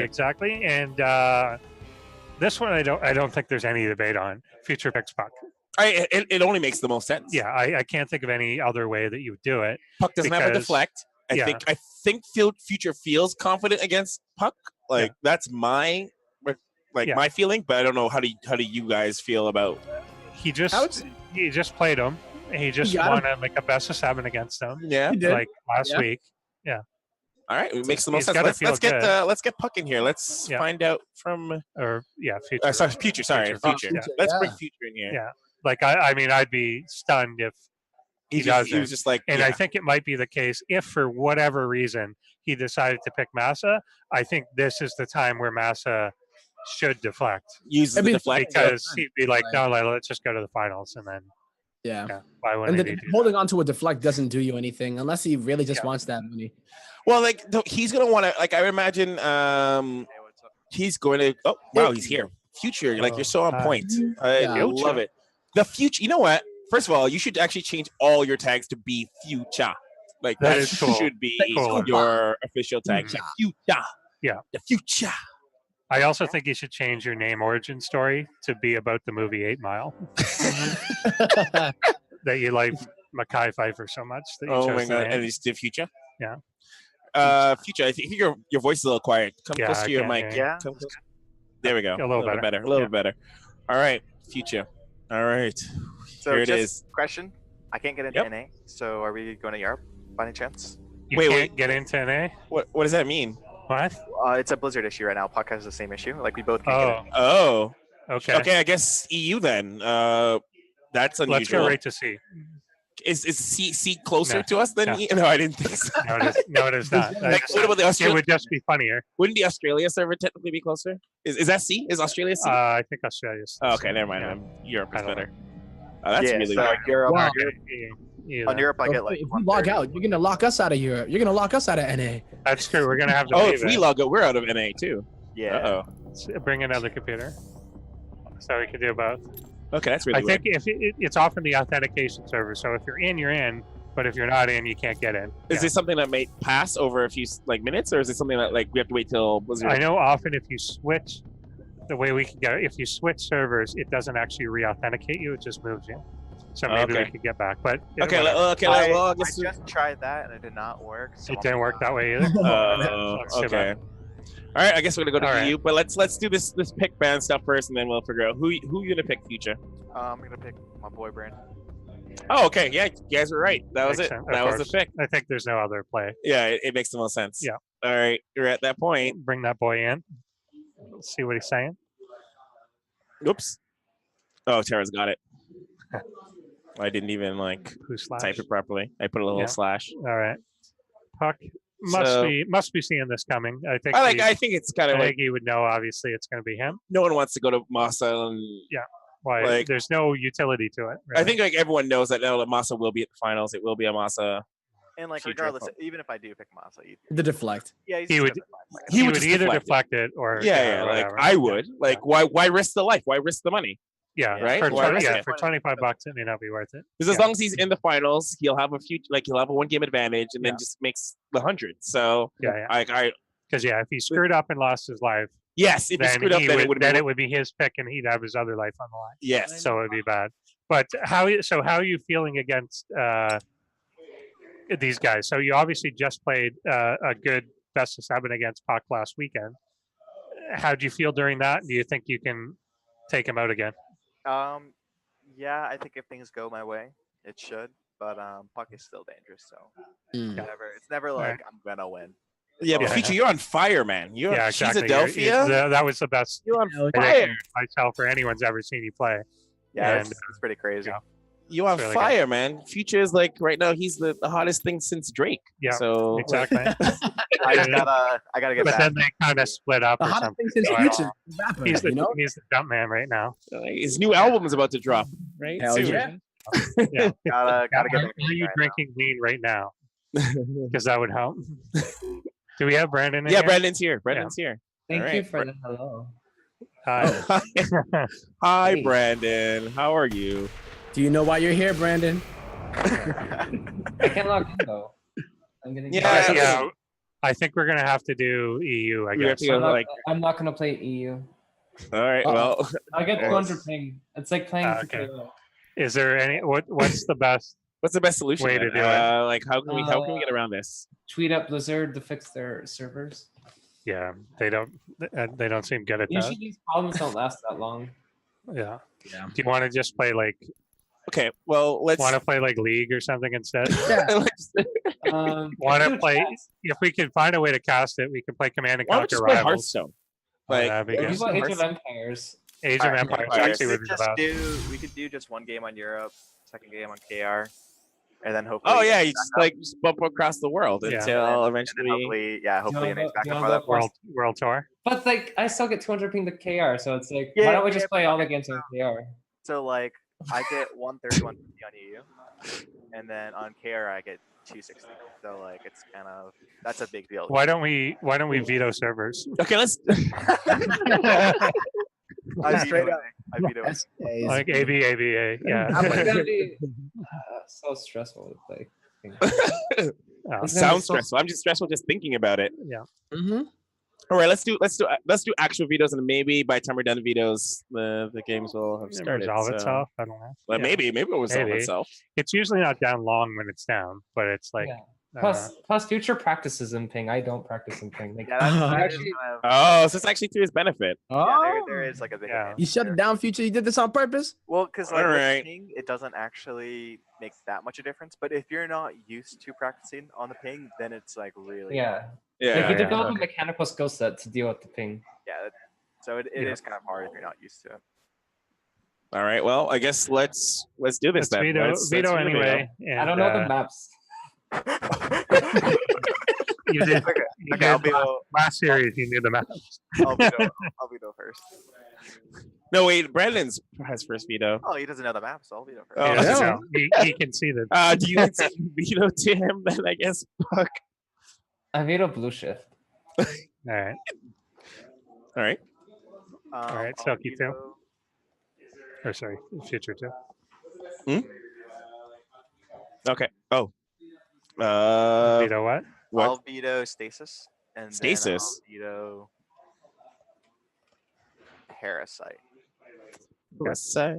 Exactly. And this one, I don't think there's any debate on. Future picks puck. It only makes the most sense. Yeah, I can't think of any other way that you would do it. puck doesn't have a deflect. I think Future feels confident against puck. That's my my feeling, but I don't know how do you guys feel about? He just played him. He just won a best of 7 against him. Yeah, last week. Yeah. All right, it makes the most sense. Let's get puck in here. Let's find out from Future. Future. Let's bring Future in here. Yeah. I'd be stunned if he doesn't. He was just like, and I think it might be the case if for whatever reason he decided to pick Massa. I think this is the time where Massa should deflect. Use the deflect because he'd be like, no, let's just go to the finals and then. Yeah. Why wouldn't he holding on to a deflect doesn't do you anything unless he really just wants that money. Well, he's gonna want to. I imagine he's going to. Oh wow, he's here. Future, you're so on point. I love it. The Future. You know what? First of all, you should actually change all your tags to be Future. That should be your official tag. Future. Yeah. The Future. I also think you should change your name origin story to be about the movie 8 Mile. That you like Mekhi Phifer so much. That you chose my God. And it's the Future? Yeah. Future, I think your voice is a little quiet. Come close to your mic. Yeah. There we go. A little better. A little bit better. All right. Future. All right. So here it is. Question. I can't get into NA, so are we going to Europe by any chance? You can't get into NA? What does that mean? What? It's a Blizzard issue right now. Puck has the same issue. We both can't get in. Oh. Okay. Okay, I guess EU then. That's unusual. Let's go right to C. Is C closer to us than E? No, I didn't think so. No, it is not. What about the Australia? It would just be funnier. Wouldn't the Australia server technically be closer? Is that C? Is Australia C? I think Australia's. Okay, never mind. Europe is better. That's really so weird. Europe. Wow. On Europe, I get if we log out, you're gonna lock us out of Europe. You're gonna lock us out of NA. That's true. We're gonna have to. If we log out, we're out of NA too. Yeah. Bring another computer, so we can do both. Okay, that's really. I think if it's often the authentication server, so if you're in, but if you're not in, you can't get in. Is this something that may pass over a few minutes, or is it something that we have to wait till Blizzard? I know often if you switch, the way we can get it, if you switch servers, it doesn't actually re-authenticate you; it just moves you. So maybe we could get back, but I just tried that and it did not work. So it didn't work that way either. Okay. All right, I guess we're gonna go to EU, but let's do this pick band stuff first, and then we'll figure out who you gonna pick, Future. I'm gonna pick my boy Brandon. Oh, okay, yeah, you guys were right. That was it. That was the pick. I think there's no other play. Yeah, it makes the most sense. Yeah. All right, you're at that point. Bring that boy in. Let's see what he's saying. Oops. Oh, Tara's got it. I didn't even type it properly. I put a little slash. All right. puCK must be seeing this coming. I think. I think it's kind of I think he would know. Obviously, it's going to be him. No one wants to go to Massa. And, why? There's no utility to it. Really. I think everyone knows that Massa will be at the finals. It will be a Massa. And regardless, even if I do pick Massa, the deflect. Yeah, he would either deflect it or I would. Why risk the life? Why risk the money? Yeah, right. For $25, it may not be worth it. Because as long as he's in the finals, he'll have he'll have a 1-game advantage, and then just makes the 100. So because if he screwed up and lost his life, if he screwed up, then it would be his pick, and he'd have his other life on the line. Yes, so it would be bad. But how are you feeling against these guys? So you obviously just played a good best of 7 against puCK last weekend. How do you feel during that? Do you think you can take him out again? Yeah, I think if things go my way, it should. But puCK is still dangerous, so it's never I'm gonna win. Yeah, but Future, you're on fire, man. You're exactly. Philadelphia. That was the best. You're on fire. Myself or anyone's ever seen you play. Yeah, it's pretty crazy. You on really fire, man. Future is right now. He's the hottest thing since Drake. Yeah, so exactly. I gotta get but back. then they kind of split up. The hottest thing since Future. He's the dump man right now. His new album is about to drop. Right? Hell yeah. Gotta get back. Are you drinking lean right now? Because that would help. Do we have Brandon in here? Brandon's here. Brandon's here. Thank you for the hello. Hi. Hi, Brandon. How are you? Do you know why you're here, Brandon? I can log in though. I'm gonna I think we're gonna have to do EU. I We have guess. to go, I'm not gonna play EU. all right. Uh-oh. Well, I get 200 ping. It's like playing Okay. PKO. Is there any what's the best? what's the best solution? Way to then? do it. Like, how can we get around this? Tweet at Blizzard to fix their servers. Yeah, they don't seem good at that. Usually these problems don't last that long. Yeah. Yeah. Do you want to just play like? Okay. Well, let's. Want to play like League or something instead? Want to dude, play? yes. If we can find a way to cast it, we can play Command and Why don't we Conquer just play Rivals. Hearthstone? Oh, Like, that'd be What good. about Age of Empires? Age of Alright, Empires Empires. actually We would could be the just best. we could do just one game on Europe, second game on KR, and then hopefully. Oh yeah, you just bump across the world Yeah. until and then eventually. hopefully You an wanna ace back go- up you by wanna that go point. World Tour. But like, I still get 200 ping to KR, so it's like, Yeah, why don't we yeah, just play all the games on KR? So like I get 130, 150 on EU, and then on KR I get 260. So like it's kind of that's a big deal. Why don't we veto servers? Okay, let's. I Straight veto up. it. I veto it. SKs. Like ABA, It's yeah. gonna be so stressful to play. Oh, It's gonna be Sounds so- stressful. I'm just stressful just thinking about it. Mhm. All right, let's do actual vetoes, and maybe by the time we're done vetoes, the games will have it started. resolve so- itself. I don't know. Well, Yeah. maybe it will resolve Maybe. itself. It's usually not down long when it's down, but it's like Yeah. uh, Plus future practices in ping. I don't practice in ping. Like, Yeah, that's, that is Actually- kind of, Oh, so it's actually to his benefit. there is like a big Yeah. advantage You shut there. it down, Future. You did this on purpose. Well, because like Alright. with ping, it doesn't actually make that much a difference. But if you're not used to practicing on the ping, then it's like really yeah. Yeah. Like, you yeah. develop a mechanical skill set to deal with the ping. yeah. So it Yeah. is kind of hard if you're not used to it. All right. Well, I guess let's do this let's then. veto Let's veto veto. anyway. I don't know the maps. You did. Okay, You okay, I'll did veto. last series. You knew the maps. I'll veto first. No, wait. Brandon's has first veto. Oh, he doesn't know the map, so I'll veto first. Oh, He doesn't yeah. know. He conceded. Do you concede veto to him? Then I guess. Fuck. I veto blue shift. All right. All right. Alright, I'll Selkie too. veto- Or sorry, future too. Okay. Oh. Veto what? What? I'll veto stasis. And Stasis? Then I'll veto parasite. Parasite.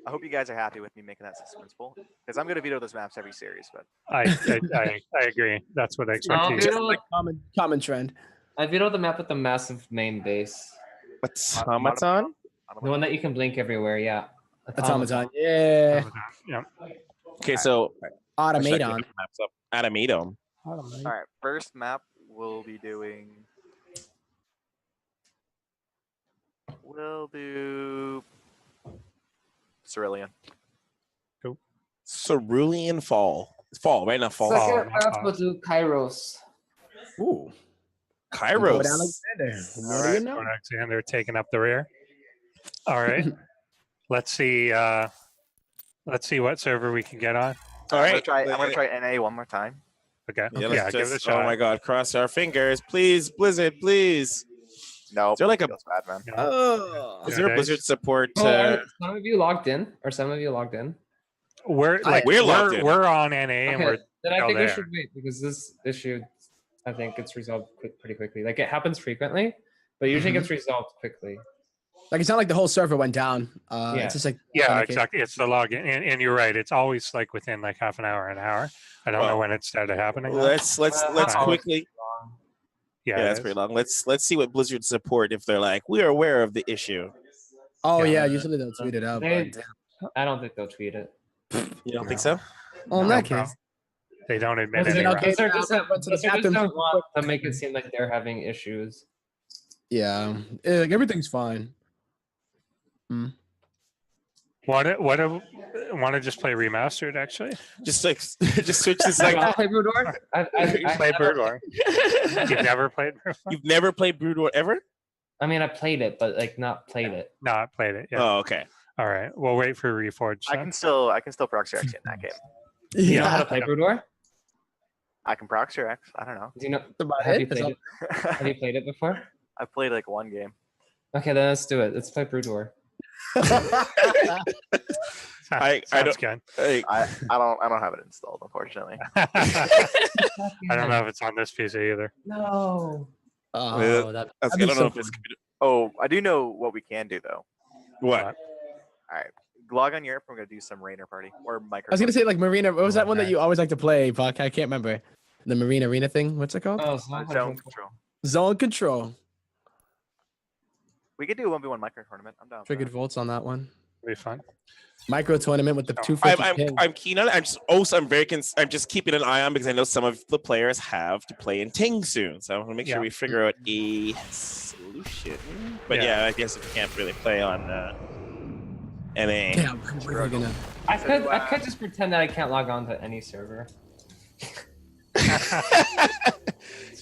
I hope you guys are happy with me making that suspenseful, because I'm gonna veto those maps every series. But I agree. That's what I expect I'll you. veto, like, Common trend. I veto the map with the massive main base. Automaton? The one that you can blink everywhere, yeah. Automaton. Yeah. Yeah. Okay, so Automaton. maps up. Automaton. all right, first map we'll be doing. We'll do Cerulean. Cerulean Fall. Fall, right? Not fall. Second Fall. map, we'll do Kairos. Ooh. Kairos. Alexander. All What do right, you know? Alexander taking up the rear. All right. Let's see. Let's see what server we can get on. All I'm right. gonna try NA one more time. Okay. Yeah, Yeah, let's give it a just, shot. oh my god, cross our fingers. Please, Blizzard, please. No, there like a- feels bad, man. Yeah. Oh. Is there a Okay. Blizzard support? Oh, are some of you logged in? Or some of you logged in? We're like we're locked in. we're on NA and Okay, we're then I still think we there. should wait because this issue, I think it's resolved pretty quickly. Like it happens frequently, but usually gets resolved quickly. Like it's not like the whole server went down. Yeah. It's just like yeah, authentication. exactly. It's the login, and you're right. It's always like within like half an hour, an hour. I don't know Well, when it started happening. though. Let's Fine. quickly. yeah, Yeah, it that's is. pretty long. Let's see what Blizzard support if they're like, we are aware of the issue. Oh Yeah. yeah, usually they'll tweet it out. They- But, I don't think they'll tweet it. You don't think so? well, in No, that no. case, They don't admit Blizzard, it. okay. Blizzard just went to the Blizzard just bathroom. don't want to make it seem like they're having issues. yeah, like everything's fine. Want to just play remastered? Actually, Just like just switch this Like, like I'll play Brood War. I play Brood War. You've never played Brood War? you've never played Brood War ever? I mean, I played it, but like not played it. Not played it. Yeah. Oh, okay. All right. We'll wait for Reforged. I then. can still proxy X in that game. Do you know how Yeah, to play Brood War? I can proxy X. I don't know. Do you know? that's about Have it. you That's played all- it? Have you played it before? I played like one game. Okay, then let's do it. Let's play Brood War. I Sounds don't. good. I don't have it installed, unfortunately. I don't know if it's on this PC either. No. Oh, That's that'd good. be I don't so know if it's fun. Oh, I do know what we can do though. what. All right, log on Europe. We're gonna do some Rainer party or micro. I was gonna say like Marina. What was that one that Okay. you always like to play, puCK? I can't remember. The Marine Arena thing. What's it called? Oh, it's not zone control. Zone Control. We could do a 1v1 micro tournament. I'm down. for Triggered that. volts on that one. It'll be fun. Micro tournament with the I'm- 250 pin. I'm keen on it. I'm just keeping an eye on because I know some of the players have to play in Ting soon, so I want to make sure Yeah. we figure out a solution. But Yeah. yeah, I guess if you can't really play on NA. Yeah, I'm really gonna. I could just pretend that I can't log on to any server.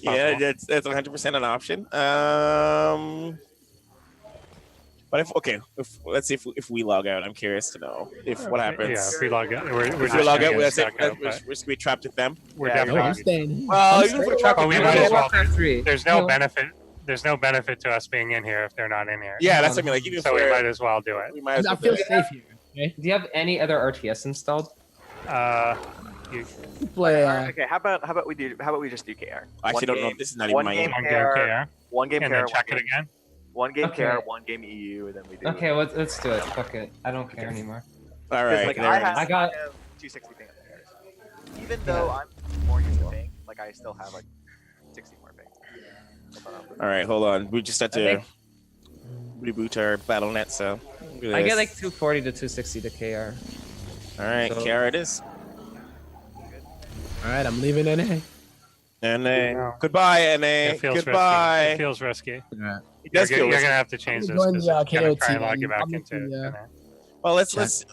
Yeah, that's 100% an option. But let's see if we log out. I'm curious to know what happens. Yeah, if we log out, we're If just we log gonna out, get that's it. stuck out, but We're be trapped with them. we're Yeah, No, definitely. I'm staying. Well, I'm even if we're staying. trapped Oh, with we them, might as well. Warcraft 3. There's no benefit. There's no benefit to us being in here if they're not in here. Yeah, that's what I mean. Like even if So we we're, might as well do it. we might as I well feel do it. safe here. Okay. Do you have any other RTS installed? You Play. Okay, how about we just do KR? I actually don't know if this is not even one my game. one game KR, KR One game and KR, then check it again. One game Okay. KR, one game EU, and then we do. Okay, let's do it. Fuck it. I don't care anymore. All 'Cause, right. like, there I it have, is. I got- 260 ping upstairs. Even though I'm more used to ping, like I still have like 60 more ping. All right, hold on. We just had I to think- reboot our BattleNet, so look at I get this. like 240 to 260 to KR. All right, so- Kiara it is. All right, I'm leaving NA. NA. No. Goodbye, NA. It feels Goodbye. risky. It feels risky. It You're, does gonna, feel you're risky. gonna have to change I'm this going because to, it's gonna try and KOTN. log you back I'm into looking, it. Well, let's Let's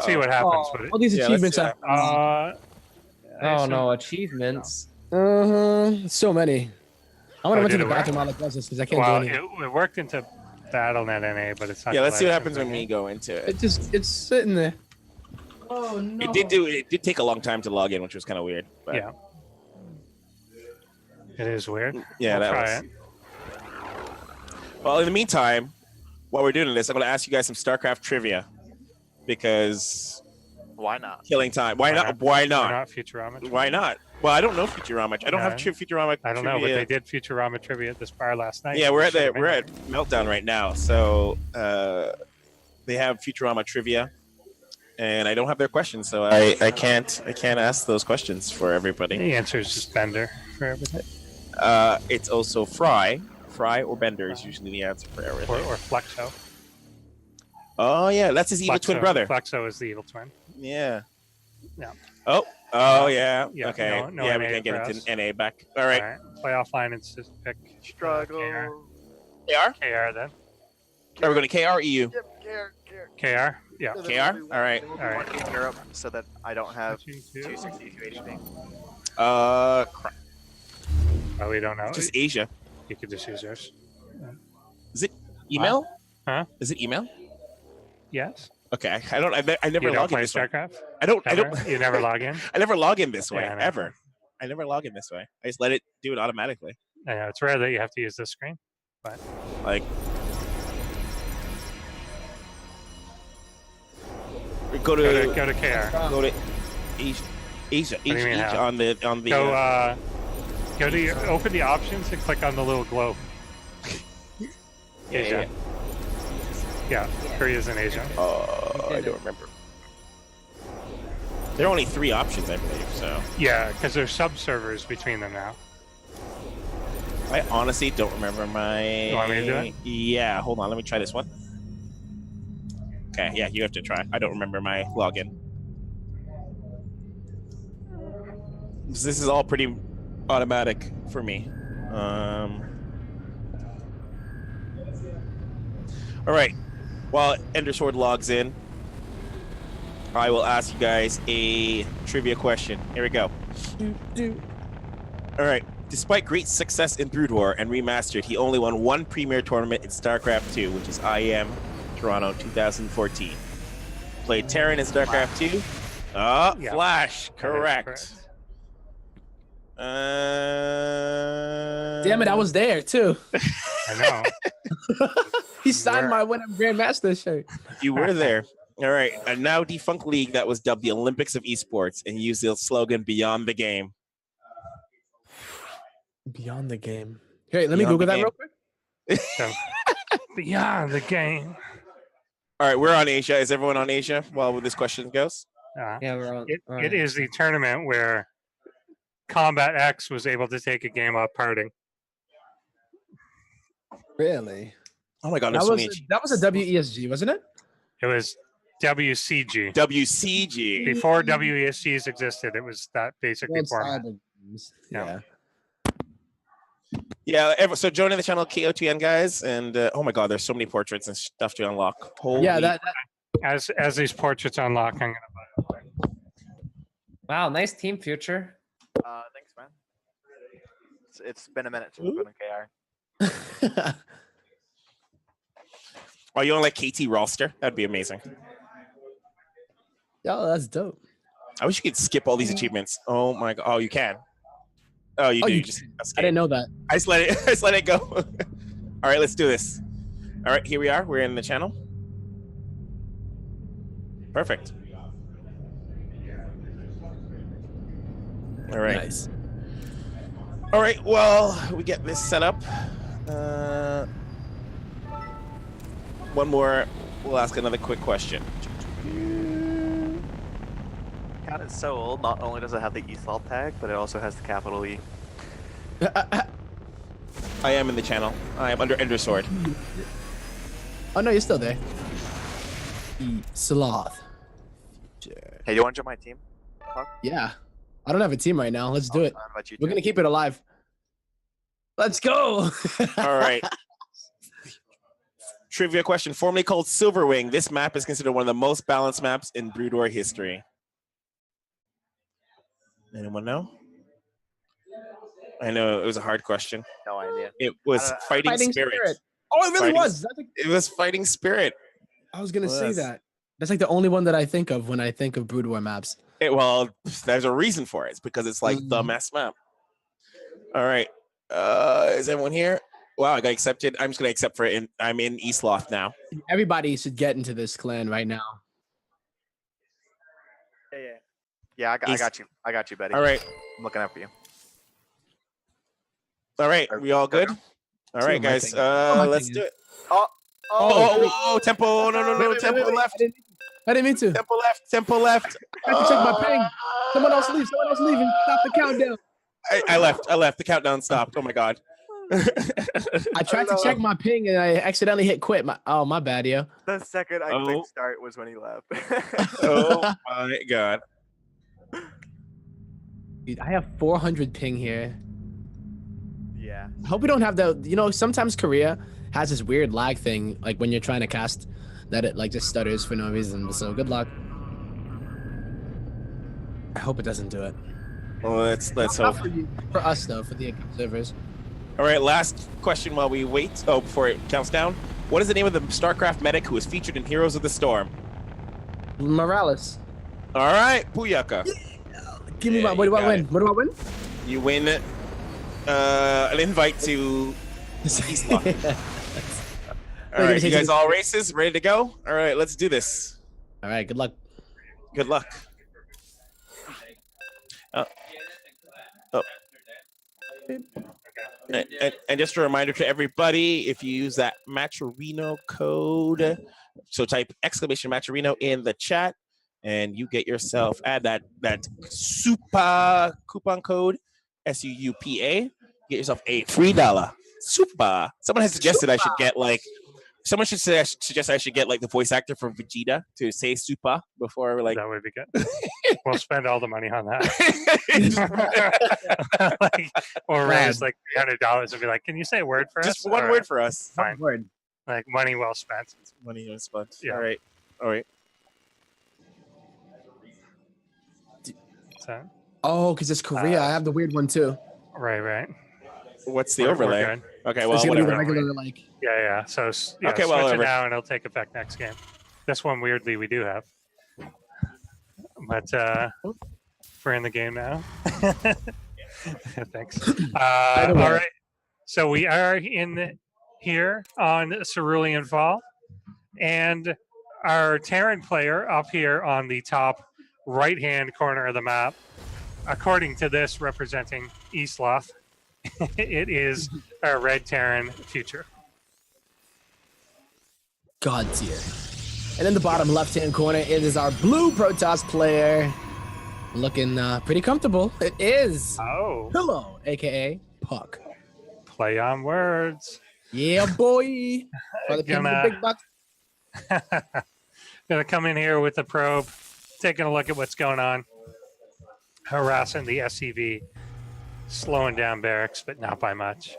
see what happens with All it. these Yeah, achievements let's are. Oh no, achievements. So many. I want to Oh, went to did the it work? bathroom all at once because I can't Well, do anything. it worked into BattleNet NA, but it's not. Yeah, let's see what collection happens when for we me. go into it. It's sitting there. Oh no. It did take a long time to log in, which was kind of weird. But Yeah. It is weird. yeah, We'll that try was. it. Well, in the meantime, while we're doing this, I'm going to ask you guys some StarCraft trivia because Why not? killing time. Why Why not? not? Why We're not? not Futurama. Why not? Well, I don't know Futurama. I don't have Futurama. I don't know, but trivia. they did Futurama trivia at this bar last night. Yeah, We we're at should've been we're there. at Meltdown right now, so they have Futurama trivia, and I don't have their questions, so I can't ask those questions for everybody. The answer is just Bender for everything, It's also Fry or Bender is usually the answer for everything. or Flexo. Oh yeah, that's his evil twin brother. Flexo is the evil twin. Yeah. Yeah. Oh yeah. Yeah, okay. no yeah, NA we can get for into us. NA back. All right. Play offline and just pick Struggle. KR. KR then. Are we going to KR EU? Yep, KR. KR. Yeah. KR. All right. All right. One game Europe so that I don't have Switching to- 260, 280 ping. Crap. Oh, we don't know. Just Asia. You could just use yours. Email? Huh? Is it email? Yes. Okay. I never You don't log in play this way. StarCraft? I don't. You never log in? I never log in this way Yeah, I know. ever. I never log in this way. I just let it do it automatically. Yeah, it's rare that you have to use this screen. Like. Go to Go to KR. go to Asia. Asia. do you mean Asia how? on the Go to your, open the options and click on the little globe. Asia. Yeah, Korea's in Asia. I don't remember. There are only 3 options, I believe. So Yeah, because there's sub-servers between them now. I honestly don't remember my. You want me to do it? Yeah. Hold on. Let me try this one. Okay. Yeah, you have to try. I don't remember my login. This is all pretty automatic for me. All right. While Endersword logs in, I will ask you guys a trivia question. Here we go. All right. Despite great success in Brood War and Remastered, he only won 1 premier tournament in StarCraft 2, which is IEM Toronto 2014. Played Terran in StarCraft 2. Yeah. Flash. That is Correct. Damn it, I was there too. I know. He signed my When I'm Grandmaster shirt. You were there. All right, a now defunct league that was dubbed the Olympics of Esports and used the slogan "Beyond the Game." Beyond the game. Hey, let me Beyond Google the that game. real quick. So, beyond the game. All right, we're on Asia. Is everyone on Asia while this question goes? Yeah, we're on. It is the tournament where Combat X was able to take a game off parting. Really? Oh my God, That there's so was many. that was a WESG, wasn't it? It was WCG. WCG. Before WESGs existed, it was that basically format. Yeah. Yeah, so joining the channel KOTN guys, and oh my God, there's so many portraits and stuff to unlock. Holy Yeah, that as these portraits unlock, I'm gonna buy it. Wow, nice team, Future. Thanks, man. It's been a minute since we've been in KR. Are you on like KT roster? That'd be amazing. Yo, that's dope. I wish you could skip all these achievements. Oh my God. Oh, you can. Oh, you do. You just escape. I didn't know that. I just let it. I just let it go. All right, let's do this. All right, here we are. We're in the channel. Perfect. All right. Nice. All right. Well, we get this set up. One more. We'll ask another quick question. God, it's so old. Not only does it have the ESChamp tag, but it also has the capital E. I am in the channel. I am under Endersword. Oh no, you're still there. Sloth. Hey, you want to join my team? Puck? Yeah. I don't have a team right now. Let's do it. I'll invite you We're too. gonna keep it alive. Let's go. All right. Trivia question. Formerly called Silverwing, this map is considered one of the most balanced maps in Brood War history. Anyone know? I know it was a hard question. No idea. It was Fighting Spirit. Oh, it really Fighting- was. It was Fighting Spirit. I was gonna say Was. that. That's like the only one that I think of when I think of Brood War maps. Well, there's a reason for it. It's because it's like the mess map. All right. Is everyone here? Wow, I got accepted. I'm just gonna accept for it. I'm in ESChamp now. Everybody should get into this clan right now. Yeah, I got you. I got you, Betty. All right. I'm looking out for you. All right. We all good? All right, my guys. thing. My Let's thing do is- it. Oh, Oh, Tempo. No. Tempo left. I didn't mean to. Tempo left. I have to check my ping. Someone else leave. Someone else leave and stop the countdown. I left. The countdown stopped. Oh my God. I tried to check my ping and I accidentally hit quit. My bad, yo. the second I Oh. clicked start was when he left. Oh my God. Dude, I have 400 ping here. yeah. I hope we don't have the. Sometimes Korea has this weird lag thing, like when you're trying to cast, that it like just stutters for no reason. So good luck. I hope it doesn't do it. Well, let's Not hope. for you, for us though, for the observers. All right, last question while we wait. Oh, before it counts down. What is the name of the StarCraft medic who was featured in Heroes of the Storm? Morales. All right, puCK. Give me Yeah, my. What you do I got win? it. What do I win? You win an invite to ESChamp. All right, you guys all races? Ready to go? All right, let's do this. All right. Good luck. Good luck. And just a reminder to everybody, if you use that Matcherino code, so type !Matcherino in the chat, and you get yourself, add that Suupa coupon code, SUUPA, get yourself a $3 Suupa. Someone has suggested I should get like, someone should suggest I should get like the voice actor from Vegeta to say Suupa before like. That would be good. We'll spend all the money on that. Or raise like $300 and be like, "Can you say a word for us?" Just one All word right, for us. fine. Word. Like money well spent. Money on spot. Yeah. All right. So, Oh, because it's Korea. I have the weird one too. right. What's the We're overlay? good. Okay, well, It's gonna be the whatever. regular like. Yeah. So yeah, Okay, switch well, it whatever. now and it'll take effect next game. This one weirdly we do have. But we're in the game now. Thanks. All right. So we are in here on Cerulean Fall, and our Terran player up here on the top right-hand corner of the map, according to this representing Eastloth, it is our red Terran future. God tier. And in the bottom left-hand corner, it is our blue Protoss player. Looking pretty comfortable. It is Pillow, a.k.a. puCK. Play on words. Yeah, boy. For the big bucks. Gonna come in here with the probe, taking a look at what's going on. Harassing the SCV. Slowing down barracks, but not by much.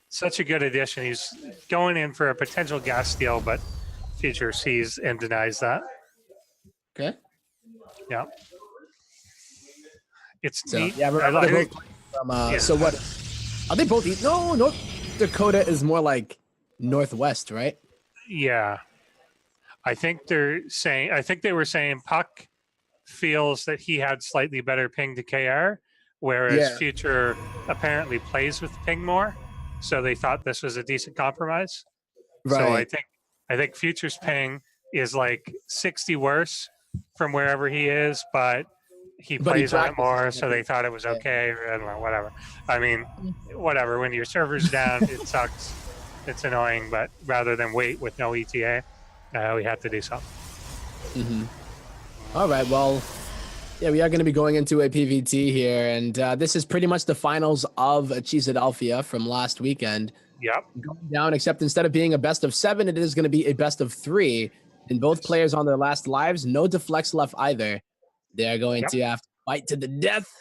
Such a good addition. He's going in for a potential gas steal, but Future sees and denies that. Okay. Yeah. It's So, neat. yeah, I like it. from, so what? Are they both east? No, North Dakota is more like northwest, right? Yeah. I think they were saying puCK feels that he had slightly better ping to KR, whereas Future apparently plays with ping more. So they thought this was a decent compromise. Right. So I think Future's ping is like 60 worse from wherever he is, but he plays on it more, so they thought it was okay. I don't know, whatever. I mean, whatever. When your server's down, it sucks. It's annoying, but rather than wait with no ETA, we had to do something. Mm-hmm. All right, well, yeah, we are going to be going into a PVT here, and this is pretty much the finals of Cheeseadelphia from last weekend. Yep. Going down, except instead of being a best of 7, it is going to be a best of 3. And both players on their last lives, no deflects left either. They're going to have to fight to the death.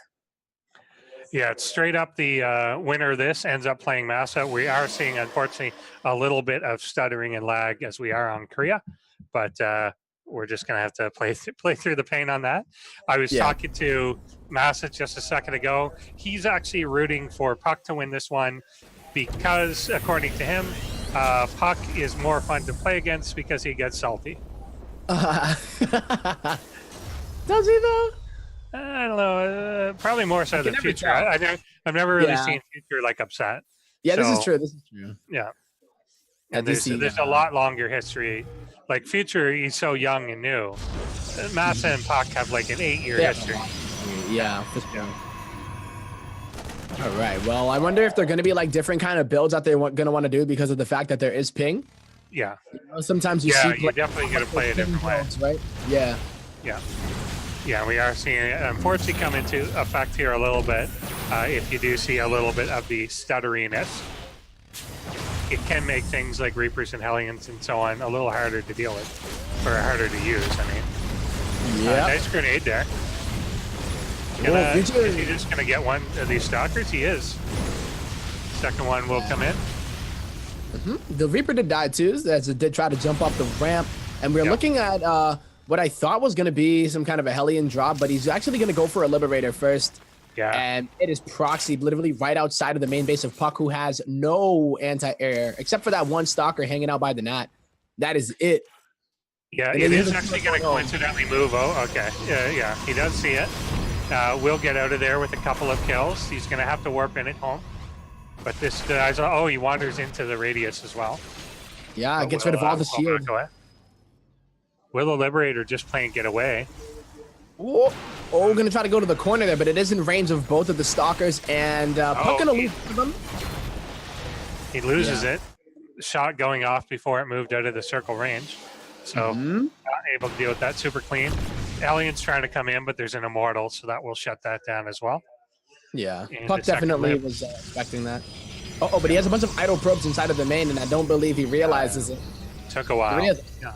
Yeah, it's straight up the winner of this ends up playing Massa. We are seeing, unfortunately, a little bit of stuttering and lag as we are on Korea, but we're just going to have to play through the pain on that. I was talking to Massa just a second ago. He's actually rooting for puCK to win this one because, according to him, puCK is more fun to play against because he gets salty. Does he though? I don't know. Probably more so than Future. I've never really seen Future like upset. Yeah, so, this is true. Yeah. And there's a lot longer history. Like Future, he's so young and new. Massa and puCK have like an 8-year history. Yeah, for sure. All right. Well, I wonder if they're going to be like different kind of builds that they're going to want to do because of the fact that there is ping. Yeah. You know, sometimes you see. Yeah, you're definitely going to play a different way. Right? Yeah. Yeah. Yeah, we are seeing it unfortunately come into effect here a little bit. If you do see a little bit of the stutteriness, it can make things like Reapers and Hellions and so on a little harder to deal with, or harder to use, I mean. Yeah. Nice grenade there. Is he just going to get one of these stalkers? He is. Second one will come in. Mm-hmm. The Reaper did die too, as it did try to jump off the ramp. And we're looking at what I thought was going to be some kind of a Hellion drop, but he's actually going to go for a Liberator first. Yeah. And it is proxied literally right outside of the main base of puCK, who has no anti-air, except for that one stalker hanging out by the Nat. That is it. Yeah, it is actually going to coincidentally move. Oh, okay. Yeah, he does see it. Will get out of there with a couple of kills. He's going to have to warp in at home. But this guy's, he wanders into the radius as well. Yeah, gets rid of all the shield. Will the Liberator just playing get away? Oh, we're going to try to go to the corner there, but it is in range of both of the stalkers, and puCK going to lose them. He loses it. Shot going off before it moved out of the circle range. So not able to deal with that super clean. Alien's trying to come in, but there's an Immortal, so that will shut that down as well. Yeah, puCK definitely was expecting that. But he has a bunch of idle probes inside of the main, and I don't believe he realizes it. Took a while. Yeah.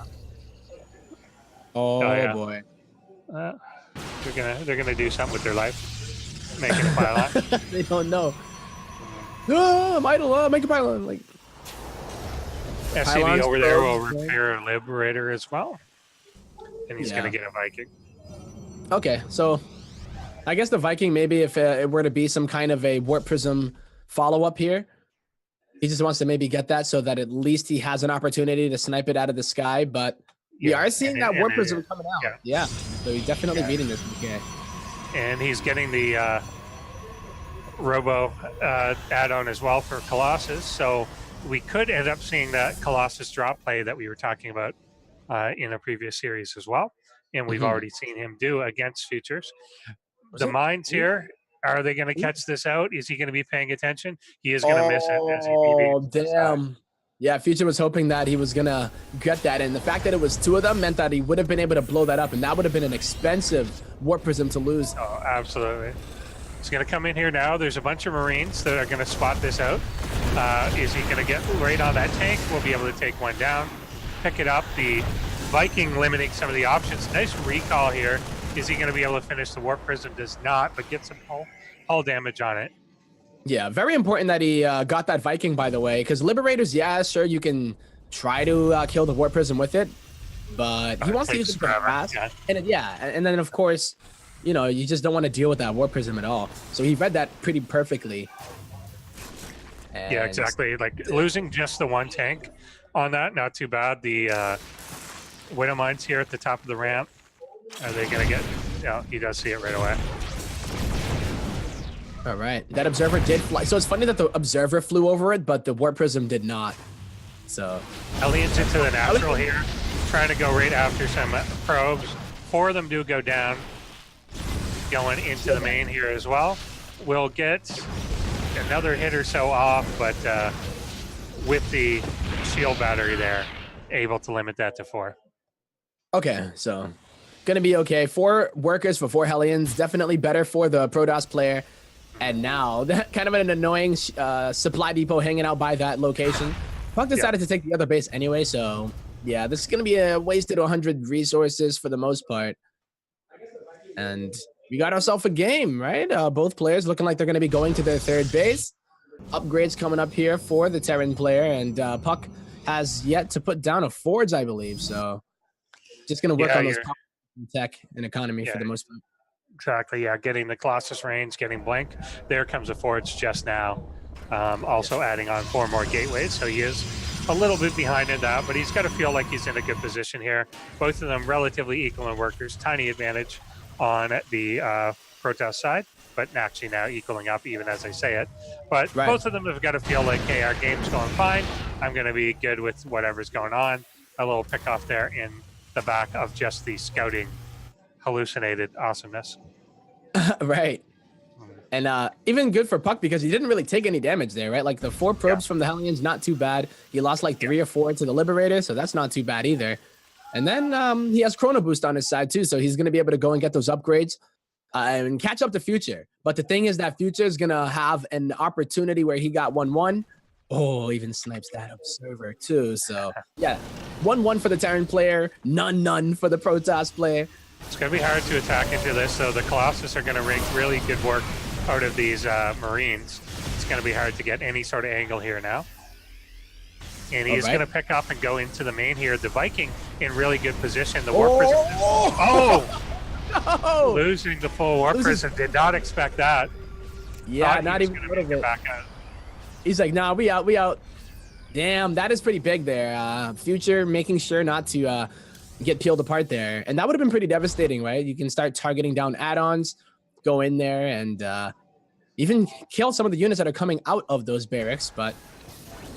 Boy. They're gonna do something with their life. Make it a pylon. They don't know. I'm idle. Make a pylon. Like SCV over there will repair a Liberator as well, and he's gonna get a Viking. Okay, so I guess the Viking, maybe if it were to be some kind of a Warp Prism follow-up here, he just wants to maybe get that so that at least he has an opportunity to snipe it out of the sky. But we are seeing that Warp Prism coming out. Yeah, so he's definitely beating this PK. And he's getting the Robo add-on as well for Colossus, so we could end up seeing that Colossus drop play that we were talking about in a previous series as well. And we've already seen him do against Futures. The mines here, are they going to catch this out? Is he going to be paying attention? He is going to miss it as he BBs to the side. Damn. Yeah, Future was hoping that he was going to get that. And the fact that it was 2 of them meant that he would have been able to blow that up. And that would have been an expensive Warp Prism to lose. Oh, absolutely. He's going to come in here now. There's a bunch of Marines that are going to spot this out. Is he going to get right on that tank? We'll be able to take one down, pick it up. The Viking limiting some of the options. Nice recall here. Is he going to be able to finish the Warp Prism? Does not, but get some hull damage on it. Yeah, very important that he got that Viking, by the way, because Liberators, yeah, sure, you can try to kill the Warp Prism with it, but he wants to use it for fast. Yeah. And then, of course, you know, you just don't want to deal with that Warp Prism at all. So he read that pretty perfectly. And yeah, exactly. Like losing just the 1 tank on that, not too bad. The Widow Mines here at the top of the ramp. Are they going to get... Yeah, he does see it right away. All right. That Observer did fly. So it's funny that the Observer flew over it, but the Warp Prism did not. So... Hellions into the natural here. Trying to go right after some probes. 4 of them do go down. Going into the main here as well. We'll get another hit or so off, but with the shield battery there, able to limit that to 4. Okay, so gonna be okay. 4 workers for 4 Hellions, definitely better for the Protoss player. And now, kind of an annoying supply depot hanging out by that location. puCK decided to take the other base anyway, so yeah, this is gonna be a wasted 100 resources for the most part. And we got ourselves a game, right? Both players looking like they're gonna be going to their 3rd base. Upgrades coming up here for the Terran player, and puCK has yet to put down a Forge, I believe, so just gonna work on those tech and economy for the most part. Exactly, yeah. Getting the Colossus range, getting Blink. There comes a Forge just now. Also adding on 4 more gateways, so he is a little bit behind in that, but he's got to feel like he's in a good position here. Both of them relatively equal in workers. Tiny advantage on the Protoss side, but actually now equaling up even as I say it. But both of them have got to feel like, hey, our game's going fine. I'm going to be good with whatever's going on. A little pick off there in the back of just the scouting hallucinated awesomeness. Right. And even good for puCK because he didn't really take any damage there, right? Like the 4 probes from the Hellions, not too bad. He lost like 3 or 4 to the Liberator, so that's not too bad either. And then he has Chrono Boost on his side too, so he's going to be able to go and get those upgrades and catch up to Future. But the thing is that Future is going to have an opportunity where he got 1-1. Oh, even snipes that Observer too. So yeah, 1-1 for the Terran player, 0-0 for the Protoss player. It's going to be hard to attack into this, so the Colossus are going to wring really good work out of these Marines. It's going to be hard to get any sort of angle here now. And he's going to pick up and go into the main here. The Viking in really good position. The Warp Prism. No! Losing the full Warp Prism. Did not expect that. Yeah, not even out of it. He's like, nah, we out. Damn, that is pretty big there. Future making sure not to get peeled apart there. And that would have been pretty devastating, right? You can start targeting down add-ons, go in there, and even kill some of the units that are coming out of those barracks. But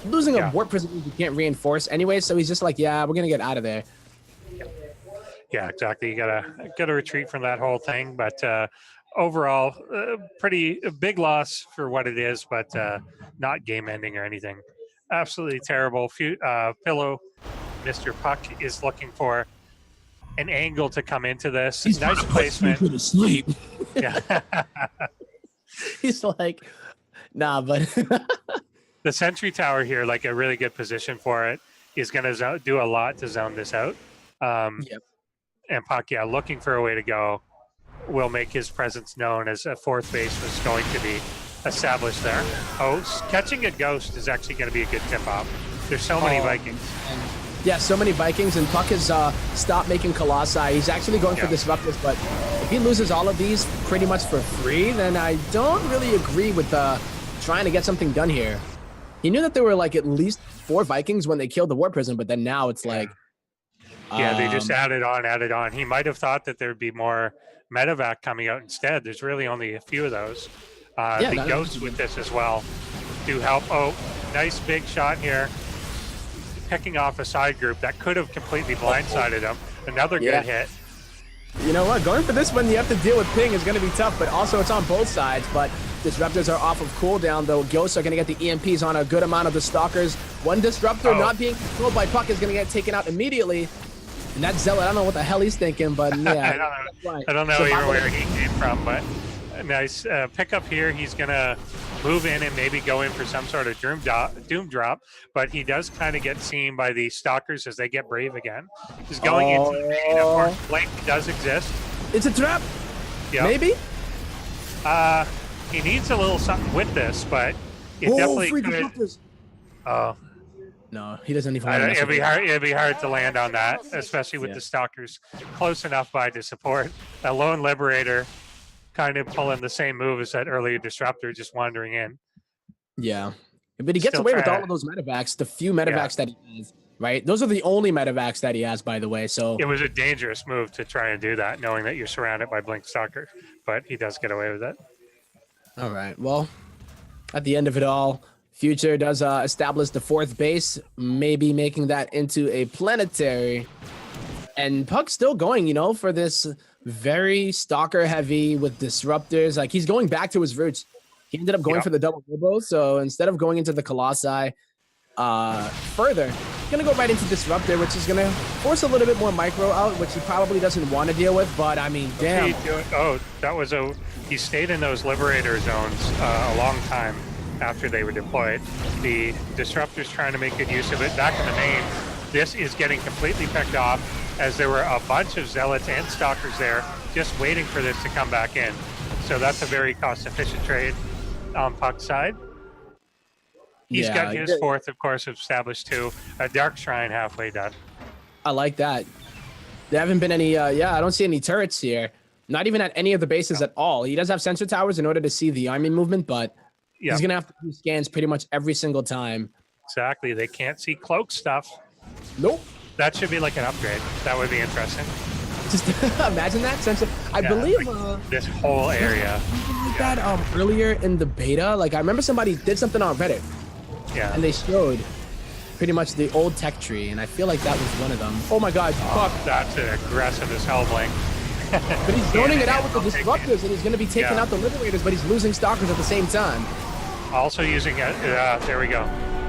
losing a Warp Prism you can't reinforce anyway, so he's just like, yeah, we're gonna get out of there. Yeah, exactly. You gotta retreat from that whole thing. But overall, pretty big loss for what it is, but not game ending or anything. Absolutely terrible. Pillow, Mr. puCK is looking for an angle to come into this. He's nice placement. To sleep. Yeah. He's like, nah, but the sentry tower here, like a really good position for it, is going to do a lot to zone this out. And puCK, looking for a way to go, will make his presence known as a 4th base was going to be established there. Oh, catching a ghost is actually going to be a good tip-off. There's so many Vikings. Yeah, so many Vikings, and puCK has stopped making Colossi. He's actually going for Disruptors, but if he loses all of these pretty much for free, then I don't really agree with trying to get something done here. He knew that there were like at least 4 Vikings when they killed the Warp Prism, but then now it's like... Yeah, they just added on. He might have thought that there'd be more medevac coming out instead. There's really only a few of those. The ghosts with this as well do help. Oh, nice big shot here. picking off a side group that could have completely blindsided him. Another good hit. You know what? Going for this one, you have to deal with ping is going to be tough, but also it's on both sides. But disruptors are off of cooldown, though. Ghosts are going to get the EMPs on a good amount of the stalkers. One disruptor not being controlled by puCK is going to get taken out immediately. And that Zealot, I don't know what the hell he's thinking, but yeah. I don't know even where he came from, but nice pickup here. He's going to move in and maybe go in for some sort of doom drop, but he does kind of get seen by the stalkers as they get brave again. He's going into the main. Of course, Blink does exist. It's a trap. Yeah. Maybe. He needs a little something with this, but it definitely could. Disruptors. Oh. No, he doesn't even. It'd be hard to land on that, especially with the stalkers close enough by to support a lone liberator, kind of pulling the same move as that earlier disruptor, just wandering in. Yeah, but he gets away with all of those medevacs. The few medevacs that he has, right? Those are the only medevacs that he has, by the way. So it was a dangerous move to try and do that, knowing that you're surrounded by Blink stalker, but he does get away with it. All right. Well, at the end of it all, Future does establish the 4th base, maybe making that into a planetary. And puCK's still going, you know, for this very stalker heavy with disruptors. Like, he's going back to his roots. He ended up going for the double robo. So instead of going into the Colossi further, he's going to go right into disruptor, which is going to force a little bit more micro out, which he probably doesn't want to deal with. But I mean, damn. He stayed in those liberator zones a long time after they were deployed. The disruptors trying to make good use of it. Back in the main, this is getting completely picked off as there were a bunch of zealots and stalkers there just waiting for this to come back in. So that's a very cost-efficient trade on puCK's side. He's got his 4th, of course, established too. A Dark Shrine halfway done. I like that. There haven't been any, I don't see any turrets here. Not even at any of the bases at all. He does have sensor towers in order to see the army movement, but he's going to have to do scans pretty much every single time. Exactly. They can't see cloak stuff. Nope. That should be like an upgrade. That would be interesting. Just imagine that sensor. I believe this whole area. Like that earlier in the beta. Like, I remember somebody did something on Reddit. Yeah. And they showed pretty much the old tech tree, and I feel like that was one of them. Oh my God, puCK. That's an aggressive as hell, Blink. But he's zoning it out with the disruptors, and he's going to be taking out the liberators, but he's losing stalkers at the same time. Also using there we go.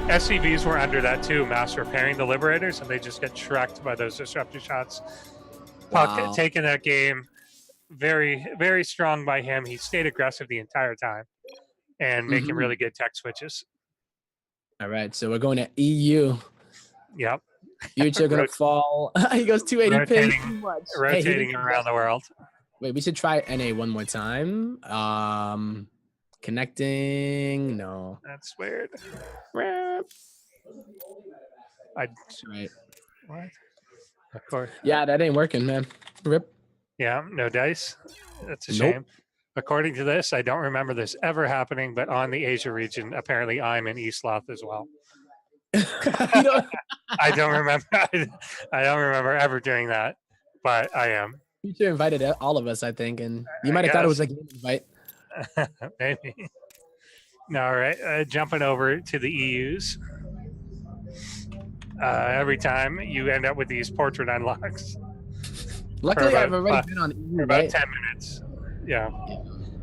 SCVs were under that too, mass repairing the liberators, and they just get shreked by those disruptor shots. puCK taking that game, very, very strong by him. He stayed aggressive the entire time and making really good tech switches. All right, so we're going to EU. Yep. Future going to fall. He goes 280 ping too much. Rotating around the world. Wait, we should try NA one more time. Connecting. No. That's weird. Right. What? Of course. Yeah, that ain't working, man. Rip. Yeah, no dice. That's a shame. According to this, I don't remember this ever happening, but on the Asia region, apparently I'm in ESChamp as well. I don't remember. I don't remember ever doing that, but I am. Future invited all of us, I think, and you might have thought it was a game invite. Maybe. All right, jumping over to the EUs. Every time you end up with these portrait unlocks. Luckily, I've already been on EU, for about 10 minutes. Yeah.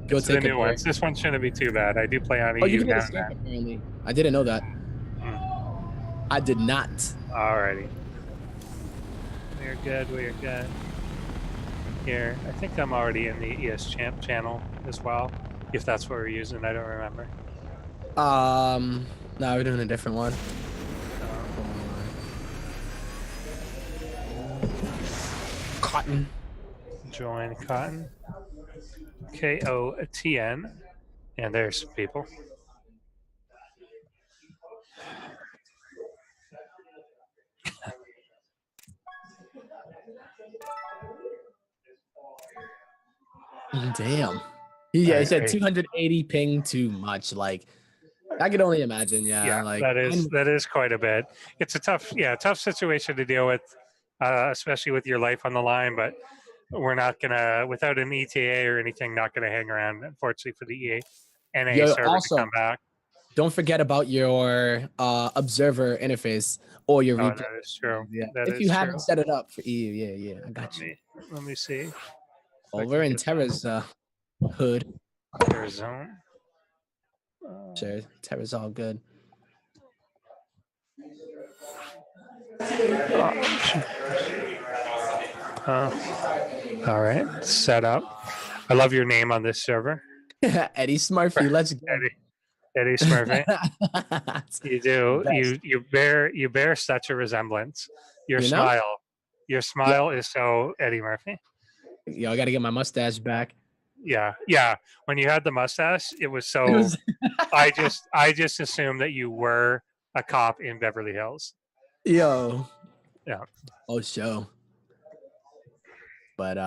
Go take the new ones. This one shouldn't be too bad. I do play on EU. Oh, you can escape, apparently. I didn't know that. I did not. Alrighty. We're good. We're good. Here, I think I'm already in the ESChamp channel as well. If that's what we're using, I don't remember. No, we're doing a different one. KOTN. Join KOTN. KOTN. And there's some people. Damn. Yeah, he said 280 ping too much. Like, I could only imagine. Yeah, like that is quite a bit. It's a tough situation to deal with, especially with your life on the line. But we're not gonna, without an ETA or anything, not gonna hang around. Unfortunately for the NA server to come back. don't forget about your observer interface or your Oh, replay. that is true. Yeah. That If is you true. haven't set it up for EU, yeah, I got you. Let me see. If I Over can in get Terra's hood. their zone. Sure, Terra's all good. All right, set up. I love your name on this server, Eddie Smurfy, let's go. Eddie Smurfy. You do. Best. You bear such a resemblance. Your You know? smile is so Eddie Murphy. Yo, I got to get my mustache back. Yeah. When you had the mustache, it was so. It was- I just assumed that you were a cop in Beverly Hills. Yo. Yeah. Oh, show. But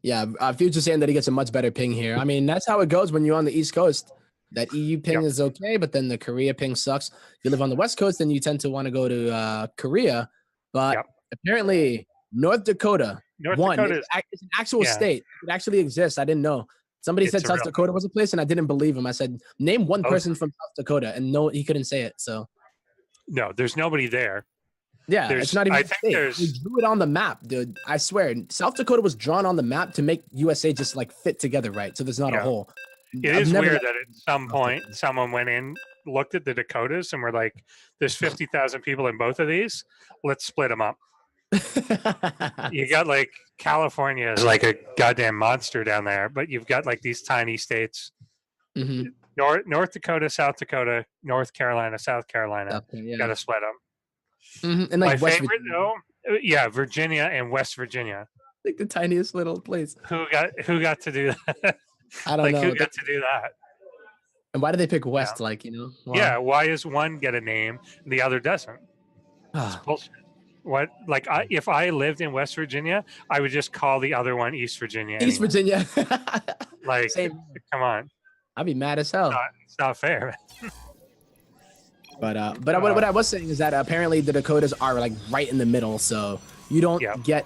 yeah, Future saying that he gets a much better ping here. I mean, that's how it goes when you're on the East Coast. That EU ping is okay, but then the Korea ping sucks. If you live on the West Coast, then you tend to want to go to Korea. But apparently, North Dakota Dakota it's an actual state. It actually exists. I didn't know. Somebody said South Dakota was a place, and I didn't believe him. I said, name one person from South Dakota, and no, he couldn't say it. So no, there's nobody there. Yeah, it's not even. I think there's. We drew it on the map, dude. I swear, South Dakota was drawn on the map to make USA just like fit together, right? So there's not a hole. It is weird that at some point someone went in, looked at the Dakotas, and were like, "There's 50,000 people in both of these. Let's split them up." You got like California is like a goddamn monster down there, but you've got like these tiny states. Mm-hmm. North Dakota, South Dakota, North Carolina, South Carolina. Got to split them. Mm-hmm. And like my West favorite Virginia. though, yeah, Virginia and West Virginia. Like the tiniest little place. Who got to do that? I don't know. Who got to do that? And why did they pick West? Like, why? Yeah, why does one get a name and the other doesn't? It's bullshit. What? Like, if I lived in West Virginia, I would just call the other one East Virginia. East Virginia. Like, come on. I'd be mad as hell. It's not fair. But what I was saying is that apparently the Dakotas are like right in the middle, so you don't get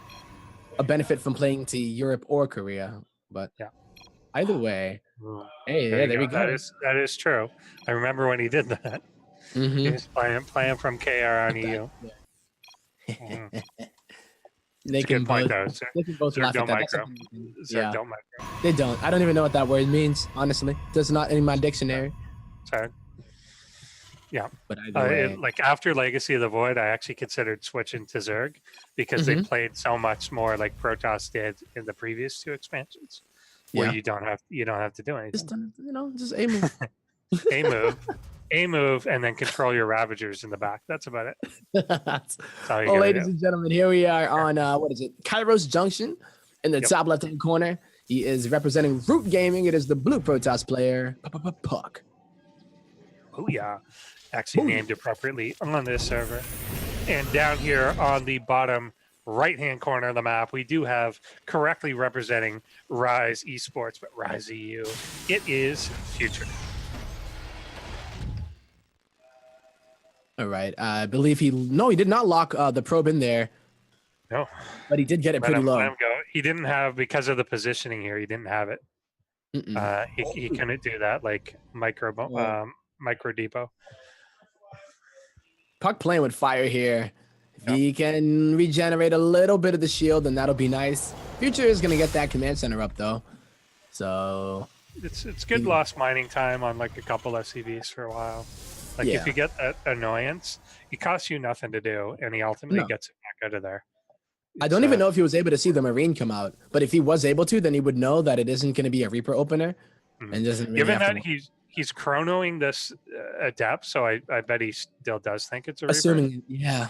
a benefit from playing to Europe or Korea. But either way, hey, there we go. That is true. I remember when he did that. Mm-hmm. He was playing from KR on EU. They can both laugh at that. Don't micro. They don't. I don't even know what that word means, honestly. That's not in my dictionary. Sorry. Yeah. But like after Legacy of the Void, I actually considered switching to Zerg because they played so much more like Protoss did in the previous two expansions, where you don't have to do anything. Just a move. A move, and then control your Ravagers in the back. That's about it. That's ladies and gentlemen, here we are on Kairos Junction in the top left-hand corner. He is representing Root Gaming. It is the blue Protoss player, puCK. Oh yeah, actually named appropriately on this server. And down here on the bottom right-hand corner of the map, we do have correctly representing Rise Esports, but Rise EU. It is Future. All right. I believe he did not lock the probe in there. No. But he did get it pretty low. Let him go. He didn't have, because of the positioning here, he didn't have it. He couldn't do that like micro depot. puCK playing with fire here. If he can regenerate a little bit of the shield, then that'll be nice. Future is going to get that command center up though. So it's good lost mining time on like a couple SCVs for a while. Like if you get that annoyance, it costs you nothing to do, and he ultimately gets it back out of there. I don't even know if he was able to see the Marine come out, but if he was able to, then he would know that it isn't going to be a Reaper opener, and doesn't really given that he's chronoing this Adept, so I bet he still does think it's a Reaper. Assuming, yeah.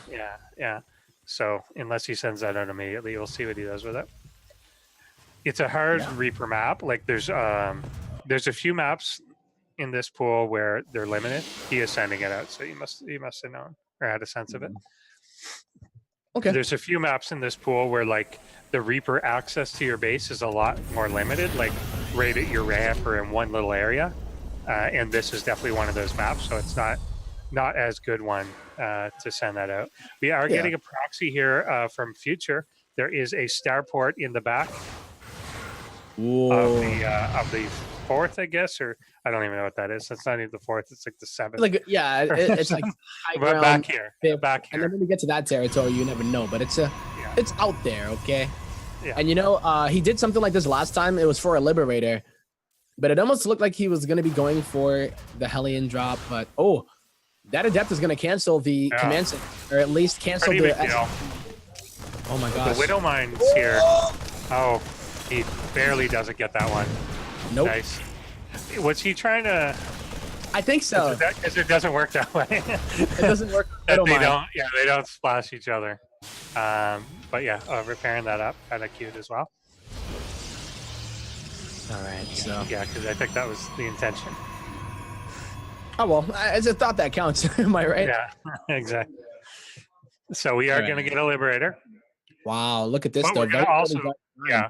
So unless he sends that out immediately, we'll see what he does with it. It's a hard Reaper map. Like there's a few maps in this pool where they're limited. He is sending it out, so he must have known or had a sense of it. Okay. There's a few maps in this pool where like the Reaper access to your base is a lot more limited, like right at your ramp or in one little area. And this is definitely one of those maps, so it's not as good one to send that out. We are getting a proxy here from Future. There is a starport in the back of the fourth, I guess, or I don't even know what that is. That's not even the fourth. It's like the seventh. Like yeah, it's like high But ground, back here, back and here. then when you get to that territory, you never know. But it's out there, okay? Yeah. And you know, he did something like this last time. It was for a Liberator, but it almost looked like he was going to be going for the Hellion drop. But that Adept is going to cancel the command center, or at least cancel Pretty the. big deal. Oh my The gosh! Widow Mine's here. Oh, he barely doesn't get that one. Nope. Nice. Was he trying to? I think so. Because it doesn't work that way. It doesn't work. That they don't. Yeah, they don't splash each other. But yeah, repairing that up, kind of cute as well. All right. So Yeah, because I think that was the intention. oh well, it's a thought that counts. Am I right? Yeah, exactly. So we are Right. going to get a Liberator. Wow, look at this But though. we're gonna Very also, well done. yeah,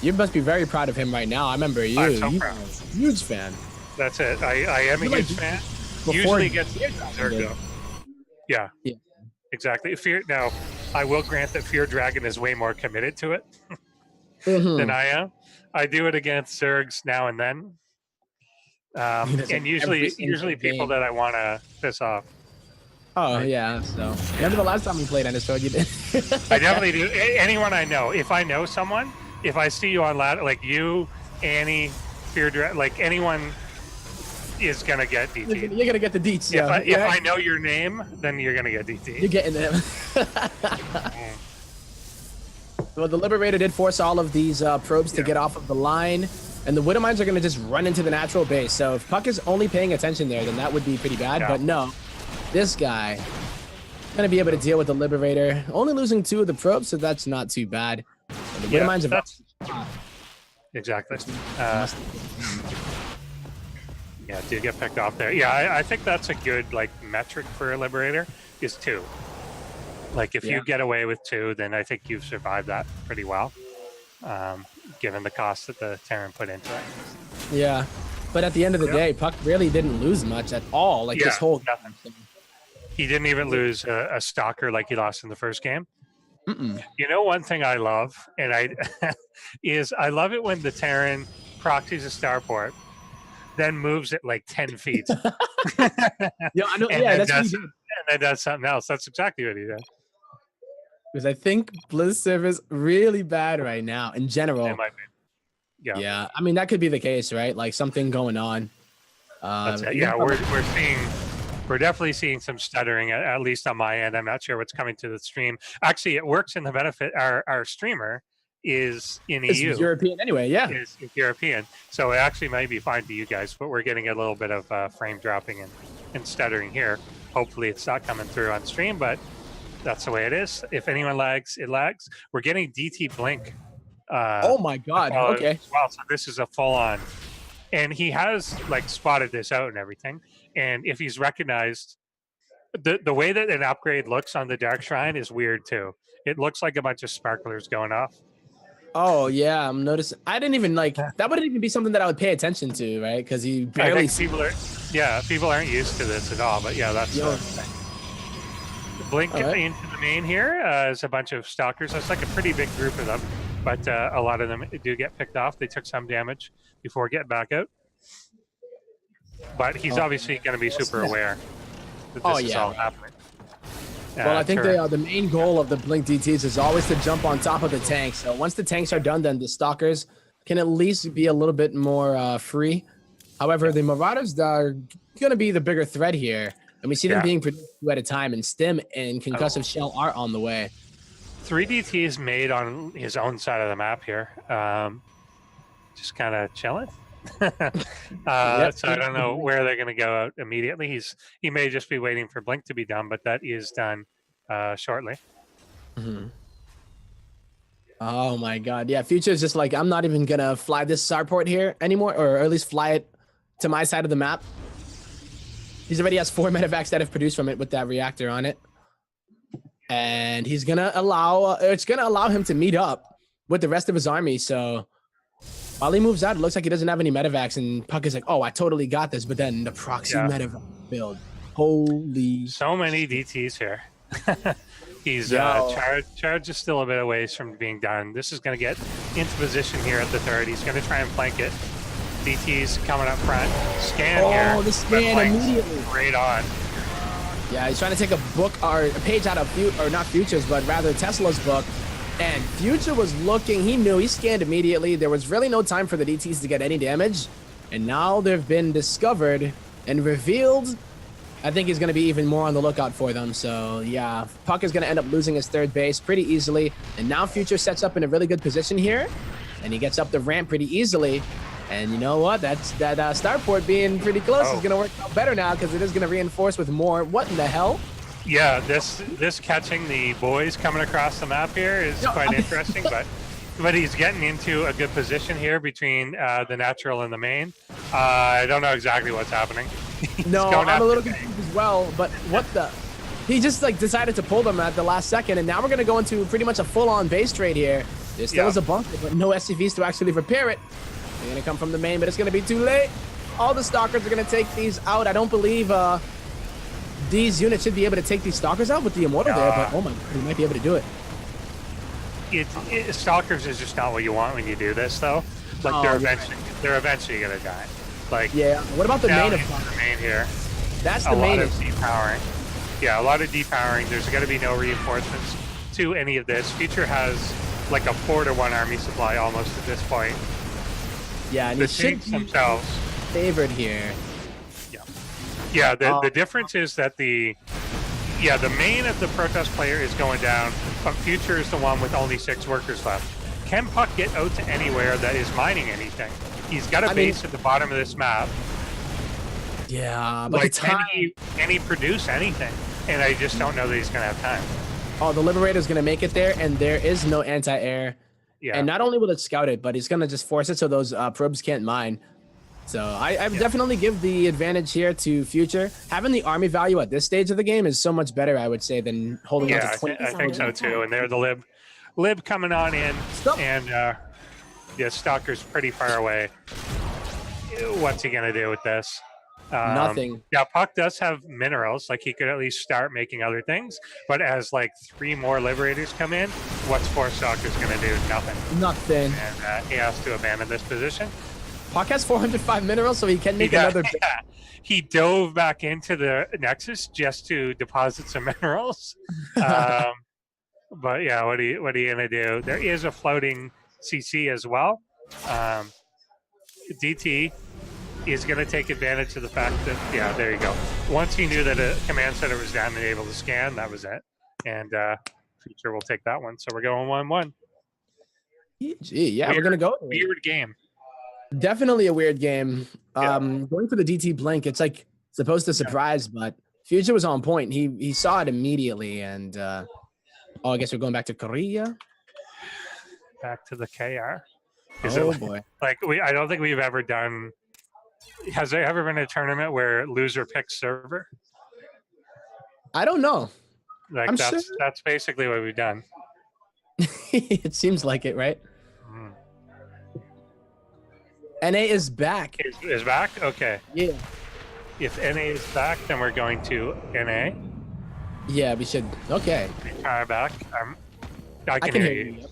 You must be very proud of him right now. I remember you. I'm so You proud. were a huge fan. that's it. I am a You're like huge fan. before Usually he gets did that, Zergo. Yeah. Yeah. Exactly. Now, I will grant that Fear Dragon is way more committed to it Mhm. than I am. I do it against Zergs now and then. He does it And every single usually people game. that I want to piss off. Oh yeah. So remember the last time we played Enisfeld, you did. I definitely do. Anyone I know, if I know someone, if I see you on ladder, like you, Annie, Fear Dragon, like anyone is gonna get DT. You're gonna get the deets. If I know your name, then you're gonna get DT. You're getting them. Well, the Liberator did force all of these probes to get off of the line, and the Widow Mines are going to just run into the natural base. So if puCK is only paying attention there, then that would be pretty bad. Yeah. But no, this guy going to be able to deal with the Liberator. Only losing 2 of the probes, so that's not too bad. And the Widow Mines are exactly. Yeah, did get picked off there. Yeah, I think that's a good like metric for a Liberator is 2. Like if you get away with 2, then I think you've survived that pretty well, given the cost that the Terran put into it. Yeah, but at the end of the day, puCK really didn't lose much at all. Like this whole nothing. He didn't even lose a stalker like he lost in the first game. You know, one thing I love, and I I love it when the Terran proxies a starport, then moves it like 10 feet. Yeah, I know. And Yeah, then that's what he does- did. And then does something else. That's exactly what he did. Because I think Blizz service really bad right now in general. It might be. Yeah. Yeah, I mean that could be the case, right? Like something going on. That's it. Yeah, we're definitely seeing some stuttering, at least on my end. I'm not sure what's coming to the stream. Actually, it works in the benefit. Our streamer is in It's EU. European anyway. Yeah. Is European, so it actually might be fine to you guys, but we're getting a little bit of frame dropping and stuttering here. Hopefully, it's not coming through on stream, but that's the way it is. If anyone lags, it lags. We're getting DT blink. Oh my God. Okay. Well, so this is a full on, and he has like spotted this out and everything. And if he's recognized, the way that an upgrade looks on the Dark Shrine is weird too. It looks like a bunch of sparklers going off. Oh yeah, I'm noticing. I didn't even like that. Wouldn't even be something that I would pay attention to, right? Because he I barely. think people aren't used to this at all. But yeah, that's blink into the main here is a bunch of stalkers. That's like a pretty big group of them, but a lot of them do get picked off. They took some damage before getting back out. But he's obviously going to be super aware that this is all happening. Well, I think the main goal of the Blink DTs is always to jump on top of the tanks. So once the tanks are done, then the stalkers can at least be a little bit more free. However, the Marauders are going to be the bigger threat here. And we see them being produced 2 at a time, and Stim and Concussive Shell are on the way. 3 DTs made on his own side of the map here. Just kind of chilling. So I don't know where they're going to go out immediately. He may just be waiting for Blink to be done, but that is done shortly. Oh my God. Yeah, Future is just like, I'm not even going to fly this starport here anymore, or at least fly it to my side of the map. He's already has 4 medevacs that have produced from it with that reactor on it. And he's going to allow, it's going to allow him to meet up with the rest of his army. So while he moves out, it looks like he doesn't have any medevacs, and puCK is like, oh, I totally got this. But then the proxy medevac build. Holy. So many DTs here. He's charge is still a bit away from being done. This is going to get into position here at the third. He's going to try and flank it. DT's coming up front. Scan here. Oh, the scan immediately. Right on. Yeah, he's trying to take a book or a page out of not Future's, but rather Tesla's book. And Future was looking. He knew. He scanned immediately. There was really no time for the DTs to get any damage. And now they've been discovered and revealed. I think he's going to be even more on the lookout for them. So, yeah, puCK is going to end up losing his third base pretty easily. And now Future sets up in a really good position here. And he gets up the ramp pretty easily. And you know what? That starport being pretty close is going to work out better now because it is going to reinforce with more. What in the hell? Yeah, this catching the boys coming across the map here is quite interesting, but he's getting into a good position here between the natural and the main. I don't know exactly what's happening. No, I'm a little confused as well, but what the? He just like decided to pull them at the last second, and now we're going to go into pretty much a full-on base trade here. There still is a bunker, but no SCVs to actually repair it. They're going to come from the main, but it's going to be too late. All the stalkers are going to take these out. I don't believe these units should be able to take these stalkers out with the immortal there, but oh my god, we might be able to do it. Stalkers is just not what you want when you do this, though. Like they're eventually gonna die. Like what about the main of the main here? That's the main. A lot of depowering. Yeah, a lot of depowering. There's going to be no reinforcements to any of this. Future has like a 4-to-1 army supply almost at this point. Yeah, and the tanks themselves favored here. Yeah, the difference is that the main of the Protoss player is going down, but Future is the one with only 6 workers left. Can puCK get out to anywhere that is mining anything? He's got a base at the bottom of this map. Yeah, but like, can he produce anything? And I just don't know that he's going to have time. Oh, the Liberator's going to make it there, and there is no anti-air. Yeah. And not only will it scout it, but he's going to just force it so those probes can't mine. So I definitely give the advantage here to Future. Having the army value at this stage of the game is so much better, I would say, than holding on to 20. I think so too. And they're the lib coming on in, and Stalker's pretty far away. What's he gonna do with this? Nothing. Yeah, puCK does have minerals. Like he could at least start making other things. But as like 3 more Liberators come in, what's 4 Stalker's gonna do? Nothing. Nothing. And he has to abandon this position. puCK has 405 minerals, so he can make another. Yeah. He dove back into the Nexus just to deposit some minerals. But yeah, what are you gonna do? There is a floating CC as well. DT is gonna take advantage of the fact that there you go. Once he knew that a command center was down and able to scan, that was it. And Future will take that one. So we're going 1-1. We're gonna go. Weird game. Definitely a weird game. Going for the DT blink, it's like supposed to surprise, but Future was on point. He saw it immediately, and I guess we're going back to Korea. Back to the KR. Boy! Like I don't think we've ever done. Has there ever been a tournament where loser picks server? I don't know. Like that's basically what we've done. It seems like it, right? NA is back. Is back? Okay. Yeah. If NA is back, then we're going to NA. Yeah, we should. Okay. Back. I can hear you.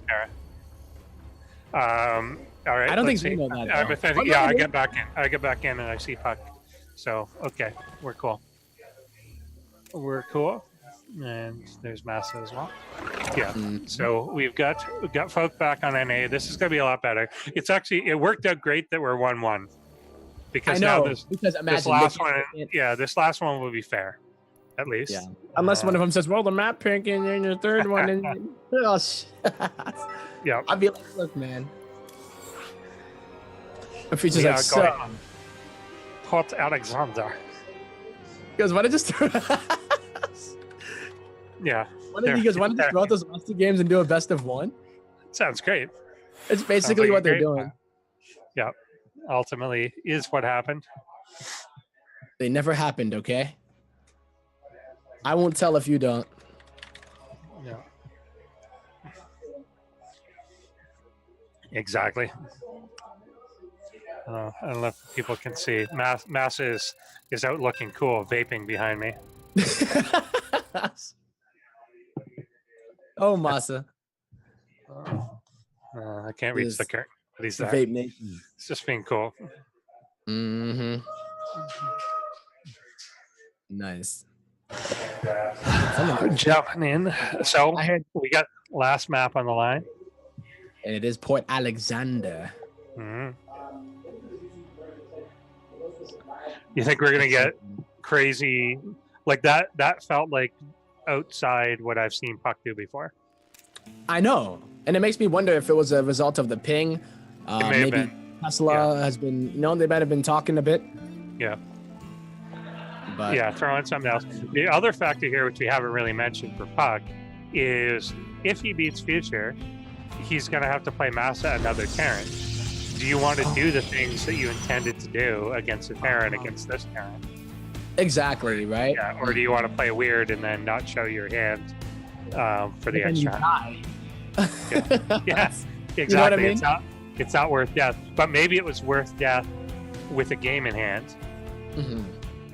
All right. I don't think we know that. I get back in. I get back in and I see puCK. So okay, we're cool. We're cool. And there's Massa as well. Yeah. So we've got folk back on NA. This is gonna be a lot better. It worked out great that we're 1-1. Because now this last one will be fair. At least. Yeah. Unless one of them says, well, the map pick and then your third one and yeah. I'd be like, look, man. The feature's like so Port Alexander. Because why did just yeah. Why did you throw out those last 2 games and do a best of 1? Sounds great. It's basically what they're doing. Yeah. Ultimately is what happened. They never happened, okay? I won't tell if you don't. Yeah. Exactly. I don't know if people can see. Massa is out looking cool, vaping behind me. Oh, Massa. I can't reach the curtain. But he's there. Vape nation. It's just being cool. Mm-hmm. Nice. Jumping in. So I heard, we got last map on the line. and it is Port Alexander. Mhm. You think we're gonna get crazy like that? That felt like outside what I've seen puCK do before. I know, and it makes me wonder if it was a result of the ping. It may have Maybe been. Tesla has been, they might have been talking a bit. Yeah. But Yeah, throw in something else. The other factor here, which we haven't really mentioned for puCK, is if he beats Future, he's going to have to play Massa another Terran. Do you want to do the things that you intended to do against a Terran against this Terran? exactly, right? Yeah, or do you want to play weird and then not show your hand for the And you extra? die. Yeah, exactly. You know what I mean? It's not worth death, but maybe it was worth death with a game in hand. Mhm.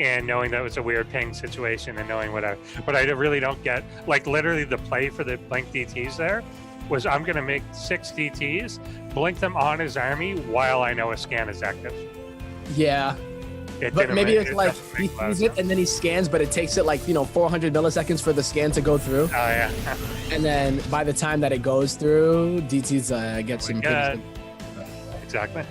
And knowing that it was a weird ping situation and knowing whatever. But I really don't get, like, literally the play for the blink DTs there was I'm going to make 6 DTs, blink them on his army while I know a scan is active. Yeah, It but didn't maybe make- it's like doesn't he make a lot of sees it sense. and then he scans, but it takes it like 400 milliseconds for the scan to go through, Oh, yeah. and then by the time that it goes through, DT's get some. Yeah. Exactly.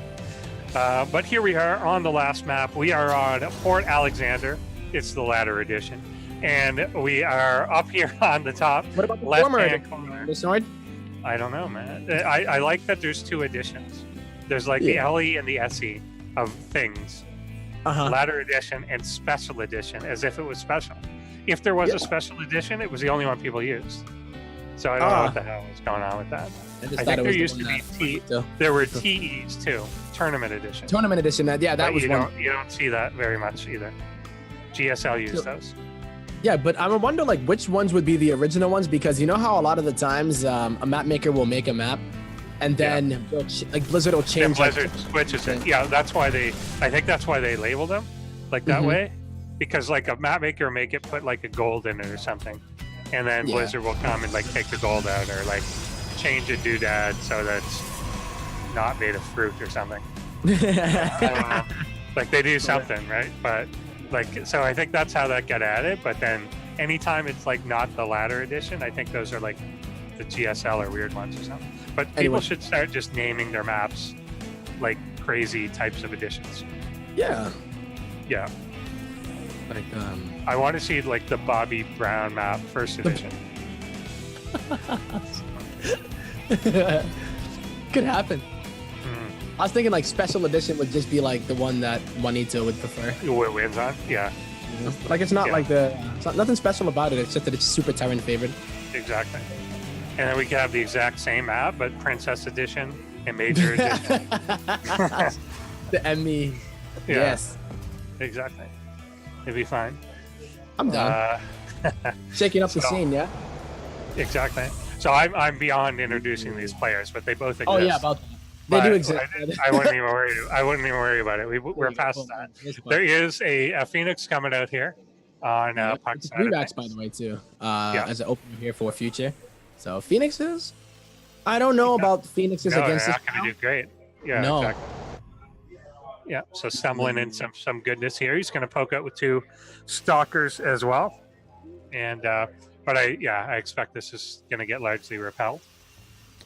But here we are on the last map. We are on Port Alexander. It's the ladder edition. And we are up here on the top. What about the former Left-hand edition? corner. The sword? I don't know, man. I like that there's 2 editions. There's like the Yeah. LE and the SE of things. Uh-huh. Ladder edition and special edition, as if it was special. If there was Yeah. a special edition, it was the only one people used. So I don't know what the hell was going on with that. I just I thought think it there was the used to one be that- T. so- There were TEs too, tournament edition. Tournament edition. That But was you one. don't see that very much either. GSL used those. Yeah, but I wonder like which ones would be the original ones, because you know how a lot of the times a map maker will make a map, and then like Blizzard will Then change. like, Blizzard switches it. Yeah, that's why I think that's why they label them like that Mhm. way, because like a map maker will make it put like a gold in it or something, and then Yeah. Blizzard will come and like take the gold out or like change a doodad so that's not made of fruit or something. I don't know. Like they do something, right? But like, so I think that's how that got added. But then anytime it's like not the ladder edition, I think those are like the GSL or weird ones or something. But people Anyway. should start just naming their maps like crazy types of editions. Yeah. Yeah, Like I want to see like the Bobby Brown map first edition. could happen. Mhm. I was thinking like special edition would just be like the one that Juanito would prefer. Who it wins on? Yeah, Like it's not Yeah. like it's not nothing special about it, except that it's super Terran favored. exactly. And then we could have the exact same map, but Princess Edition and Major Edition. The Emmy. Yeah. Yes. Exactly. It'd be fine. I'm down. Shaking up the so- scene, yeah? Exactly. So I'm beyond introducing these players, but they both exist. Oh yeah, about they do But exist. I wouldn't even worry. I wouldn't even worry about it. We're past that. There is a Phoenix coming out here on puCK It's Saturday. Relax, by the way, too. Yeah. As an opener here for Future. So Phoenixes, I don't know about Phoenixes No, against they're this. not going to do great. Yeah, No. exactly. Yeah, so stumbling in some goodness here. He's going to poke out with 2 stalkers as well, and but I expect this is going to get largely repelled.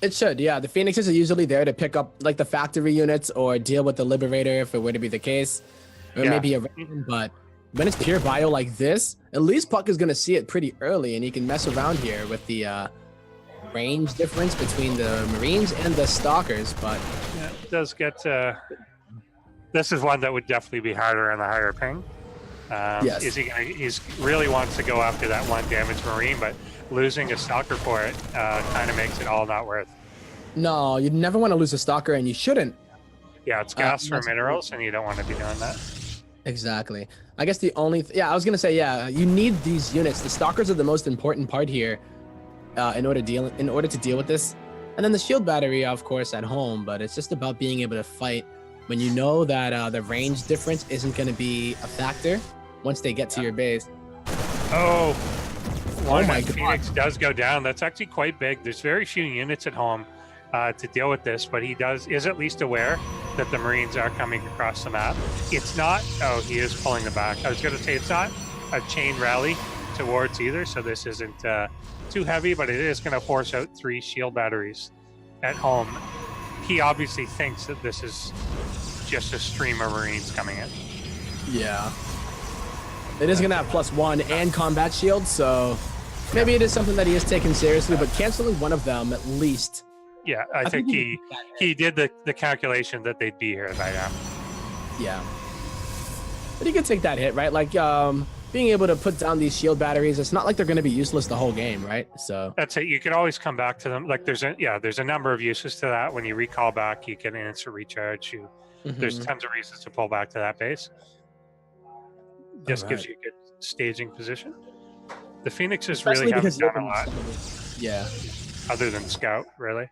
It should, yeah. The Phoenixes are usually there to pick up like the factory units or deal with the Liberator if it were to be the case, or Yeah. maybe a Raven. But when it's pure bio like this, at least puCK is gonna see it pretty early, and he can mess around here with the range difference between the Marines and the Stalkers. But Yeah, it does get. This is one that would definitely be harder on the higher ping. Yes. Is he? He's really wants to go after that 1 damage Marine, but losing a stalker for it kind of makes it all not worth. no, you never want to lose a Stalker, and you shouldn't. Yeah, it's gas for that's- minerals, and you don't want to be doing that. Exactly. I guess the only I was gonna say, yeah, you need these units. The Stalkers are the most important part here in order to deal with this, and then the shield battery, of course, at home. But it's just about being able to fight when you know that the range difference isn't going to be a factor once they get to your base. Oh, one my God. Phoenix does go down. That's actually quite big. There's very few units at home to deal with this, but he is at least aware that the Marines are coming across the map. It's not, oh, he is pulling the back. I was going to say it's not a chain rally towards either, so this isn't too heavy, but it is going to force out 3 shield batteries at home. He obviously thinks that this is just a stream of Marines coming in. Yeah. It is going to have +1 and combat shield, so maybe it is something that he is taking seriously, but canceling one of them at least. Yeah, I think he did the calculation that they'd be here by now. Yeah. But he could take that hit, right? Like, being able to put down these shield batteries, it's not like they're going to be useless the whole game, right? So that's it. You can always come back to them. Like there's a number of uses to that. When you recall back, you get an instant recharge. There's tons of reasons to pull back to that base. Just gives you a good staging position. The Phoenixes really haven't done a lot. Yeah. Other than scout, really.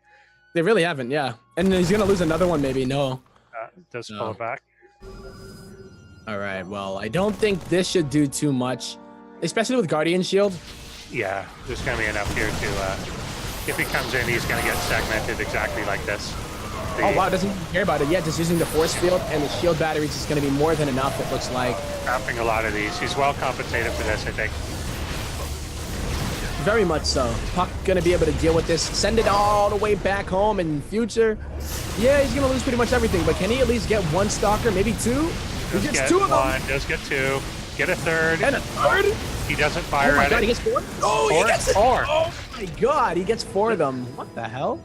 They really haven't, yeah. And he's going to lose another one, maybe. No. Does pull it back. All right, well, I don't think this should do too much, especially with Guardian Shield. Yeah, there's going to be enough here to, if he comes in, he's going to get segmented exactly like this. Oh, wow, doesn't even care about it yet. Just using the force field and the shield batteries is going to be more than enough, it looks like. Trapping a lot of these. He's well compensated for this, I think. Very much so. puCK going to be able to deal with this, send it all the way back home in future. Yeah, he's going to lose pretty much everything, but can he at least get 1 stalker, maybe 2? He gets 2 of them. Does get 2. Get a 3rd. And a 3rd? He doesn't fire my at God, it. He gets 4? Oh, 4? He gets 4. Oh my God, he gets 4 of them. What the hell?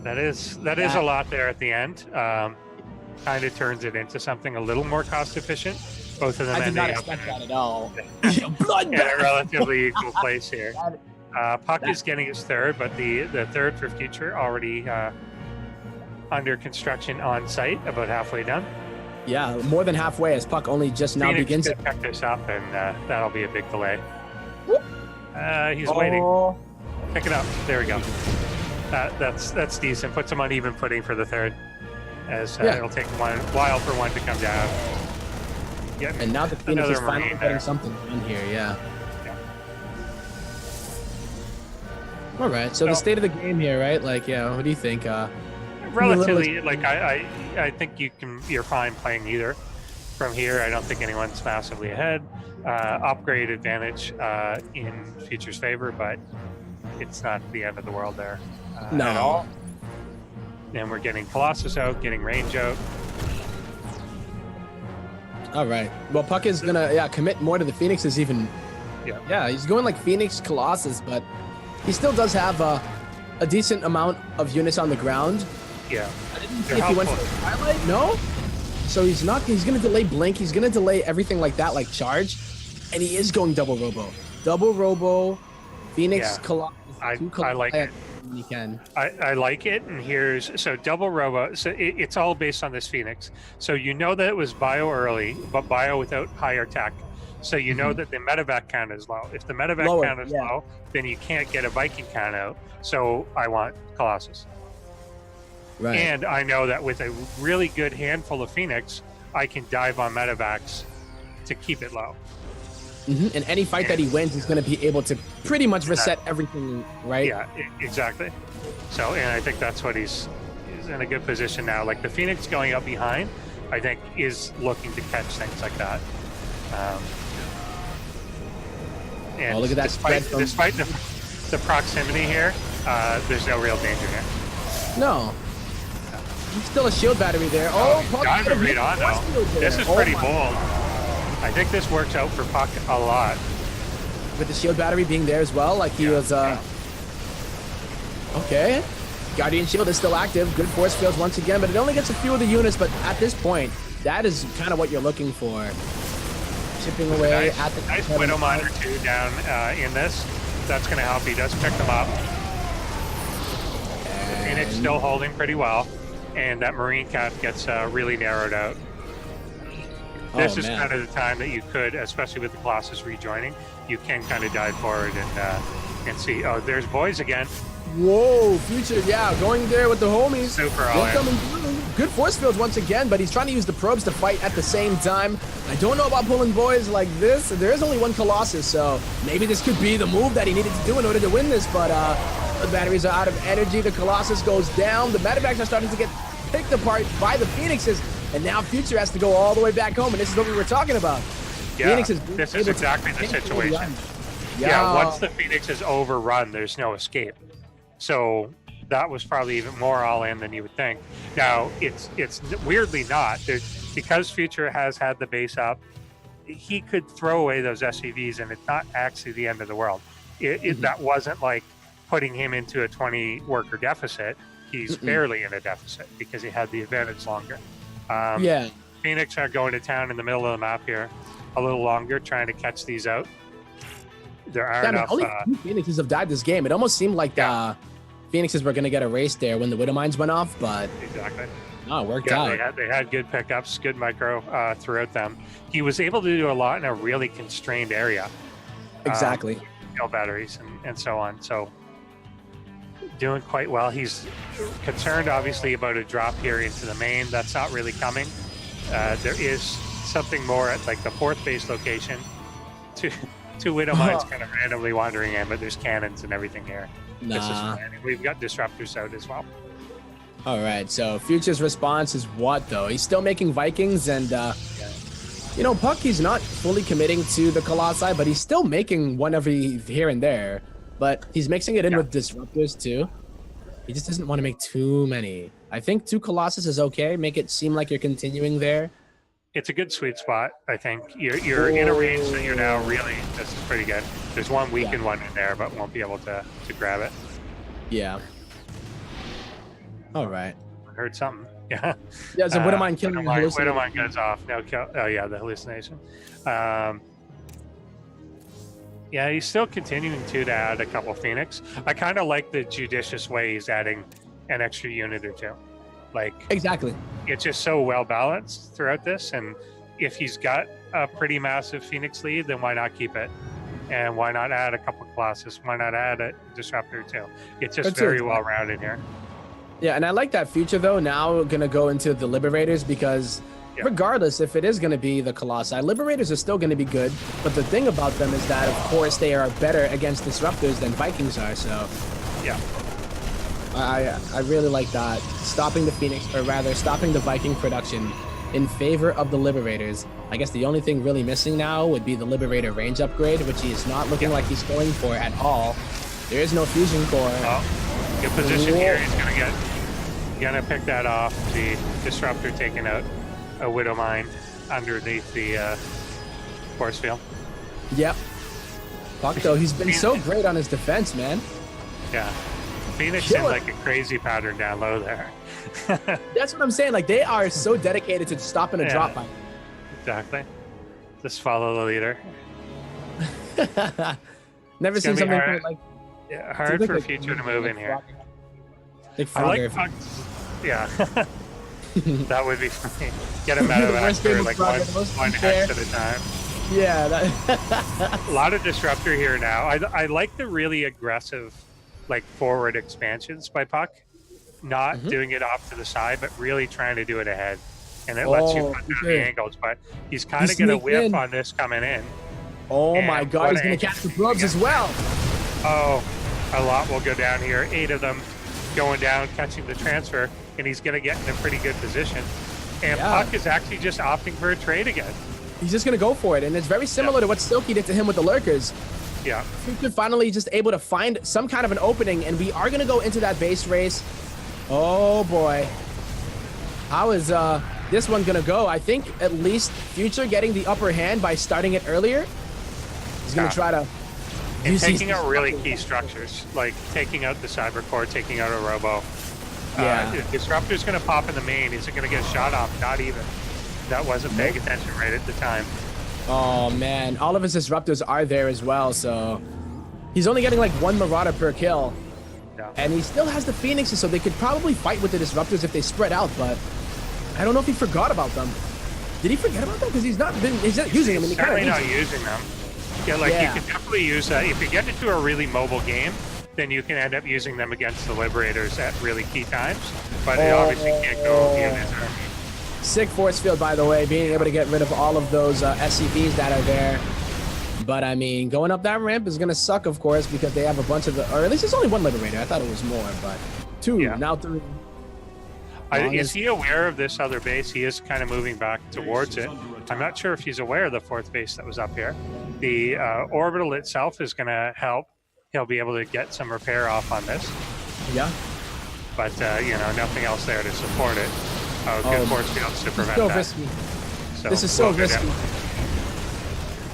That is a lot there at the end. Kind of turns it into something a little more cost efficient. Both of them I did ending not up expect that at all. in a relatively equal place here. puCK is getting his 3rd, but the 3rd for future already under construction on site, about halfway done. Yeah, more than halfway as puCK only just now Phoenix begins. could pick this up, and that'll be a big delay. He's waiting. Pick it up. There we go. That's decent. Puts him on even footing for the 3rd, as it'll take a while for 1 to come down. Yep. And now the Phoenix is finally Marine getting something done here. Yeah. All right. So the state of the game here, right? Like, yeah. What do you think? Relatively, like I think you're fine playing either. From here, I don't think anyone's massively ahead. Upgrade advantage in Future's favor, but it's not the end of the world there at all. And we're getting Colossus out, getting range out. All right. Well, puCK is gonna commit more to the Phoenixes even. Yeah. He's going like Phoenix, Colossus, but he still does have a decent amount of units on the ground. Yeah. I didn't see if he went for the Twilight. No. So he's not. He's gonna delay Blink. He's gonna delay everything like that, like Charge, and he is going double Robo, Phoenix, Colossus. I like it. He can. I like it, and here's so double Robo. So it's all based on this Phoenix. So you know that it was bio early, but bio without higher tech. So you know that the medevac count is low. If the medevac count is low, then you can't get a Viking count out. So I want Colossus. Right. And I know that with a really good handful of Phoenix, I can dive on medevacs to keep it low. And any fight that he wins, he's going to be able to pretty much reset everything, right? Yeah, exactly. So, and I think that's what he's in a good position now. Like the Phoenix going up behind, I think is looking to catch things like that. And look at that spread despite the proximity here, there's no real danger here. No. Still a shield battery there. Got to read on though. This is pretty bold. I think this works out for puCK a lot. With the shield battery being there as well, like he was. Okay. Guardian Shield is still active. Good force fields once again, but it only gets a few of the units. But at this point, that is kind of what you're looking for. Chipping away at the nice Widow Miner 2 down in this. That's going to help. He does pick them up. The Phoenix still holding pretty well. And that Marine cap gets really narrowed out. This is kind of the time that you could, especially with the Colossus rejoining, you can kind of dive forward and see. Oh, there's boys again. Whoa, Future, going there with the homies. Super all Good force fields once again, but he's trying to use the probes to fight at the same time. I don't know about pulling boys like this. There is only one Colossus, so maybe this could be the move that he needed to do in order to win this, but the batteries are out of energy. The Colossus goes down. The medevacs are starting to get picked apart by the Phoenixes, and now Future has to go all the way back home, and this is what we were talking about. Yeah, Phoenix is this is exactly the situation. Yeah, once the Phoenix is overrun, there's no escape. So that was probably even more all in than you would think. Now, it's weirdly not. Because Future has had the base up, he could throw away those SCVs, and it's not actually the end of the world. That wasn't like putting him into a 20 worker deficit. He's barely in a deficit because he had the advantage longer. Phoenix are going to town in the middle of the map here a little longer, trying to catch these out. There are enough. Only 2 Phoenixes have died this game. It almost seemed like Phoenixes were going to get erased there when the Widow Mines went off, but exactly. No, it worked out. They had good pickups, good micro throughout them. He was able to do a lot in a really constrained area. Exactly. Batteries and so on. So doing quite well. He's concerned, obviously, about a drop here into the main. That's not really coming. There is something more at like the 4th base location. Two Widow Mines kind of randomly wandering in, but there's cannons and everything here. Nah. We've got disruptors out as well. All right, so Future's response is what, though? He's still making Vikings, and, you know, puCK, he's not fully committing to the Colossi, but he's still making one every here and there. But he's mixing it in with disruptors, too. He just doesn't want to make too many. I think 2 Colossus is okay. Make it seem like you're continuing there. It's a good sweet spot, I think. You're in a range that you're now really, this is pretty good. There's one weakened one in there, but won't be able to grab it. Yeah. All right. I heard something. Yeah. Yeah, it's a Widow Mine killing. Widow Mine goes off. No kill. Oh, yeah, the hallucination. Yeah, he's still continuing to add a couple Phoenix. I kind of like the judicious way he's adding an extra unit or 2. Like, exactly. It's just so well balanced throughout this, and if he's got a pretty massive Phoenix lead, then why not keep it? And why not add a couple Colossus? Why not add a disruptor too? It's just very well rounded here. Yeah, and I like that Future though. Now gonna go into the Liberators because regardless if it is gonna be the Colossi, Liberators are still gonna be good. But the thing about them is that of course they are better against disruptors than Vikings are. So yeah. I really like that. Stopping the Phoenix, or rather stopping the Viking production in favor of the Liberators. I guess the only thing really missing now would be the Liberator range upgrade, which he is not looking like he's going for at all. There is no fusion core. Oh, good position here. He's gonna pick that off. The disruptor taking out a Widow Mine underneath the force field. Yep. puCK though, he's been so great on his defense, man. Yeah. Phoenix in like a crazy pattern down low there. That's what I'm saying. Like they are so dedicated to stopping a drop by. Exactly. Just follow the leader. Never seen something hard, like hard for Future to move in here. I like puCK. Yeah. That would be funny. Get him out of after like one hex at a time. Yeah. A lot of disruptor here now. I like the really aggressive like forward expansions by puCK, not doing it off to the side, but really trying to do it ahead. And it lets you put down the angles, but he's kind of going to whiff on this coming in. Oh my God, he's going to catch the probes as well. Oh, a lot will go down here. 8 of them going down, catching the transfer, and he's going to get in a pretty good position. And puCK is actually just opting for a trade again. He's just going to go for it, and it's very similar to what Silky did to him with the Lurkers. Yeah. Future finally just able to find some kind of an opening, and we are going to go into that base race. Oh boy. How is this one going to go? I think at least Future getting the upper hand by starting it earlier. He's going to try to... And taking out really key structures, like taking out the Cyber Core, taking out a Robo. Disruptor's going to pop in the main. Is it going to get shot off? Not even. That wasn't paying attention right at the time. Oh man, all of his disruptors are there as well, so he's only getting like 1 Marauder per kill. Yeah. And he still has the Phoenixes, so they could probably fight with the disruptors if they spread out, but I don't know if he forgot about them. Did he forget about them? Because he's not using them. He's certainly not using them. Yeah, like you can definitely use that. If you get into a really mobile game, then you can end up using them against the Liberators at really key times, but it obviously can't go in his army. Sick force field, by the way, being able to get rid of all of those SCVs that are there. But I mean, going up that ramp is going to suck, of course, because they have a bunch of or at least there's only 1 Liberator. I thought it was more, but 2, now 3. Is he aware of this other base? He is kind of moving back towards it. I'm not sure if he's aware of the 4th base that was up here. The orbital itself is going to help. He'll be able to get some repair off on this. Yeah. But, you know, nothing else there to support it. Good force fields to prevent that. Risky. So This is so risky.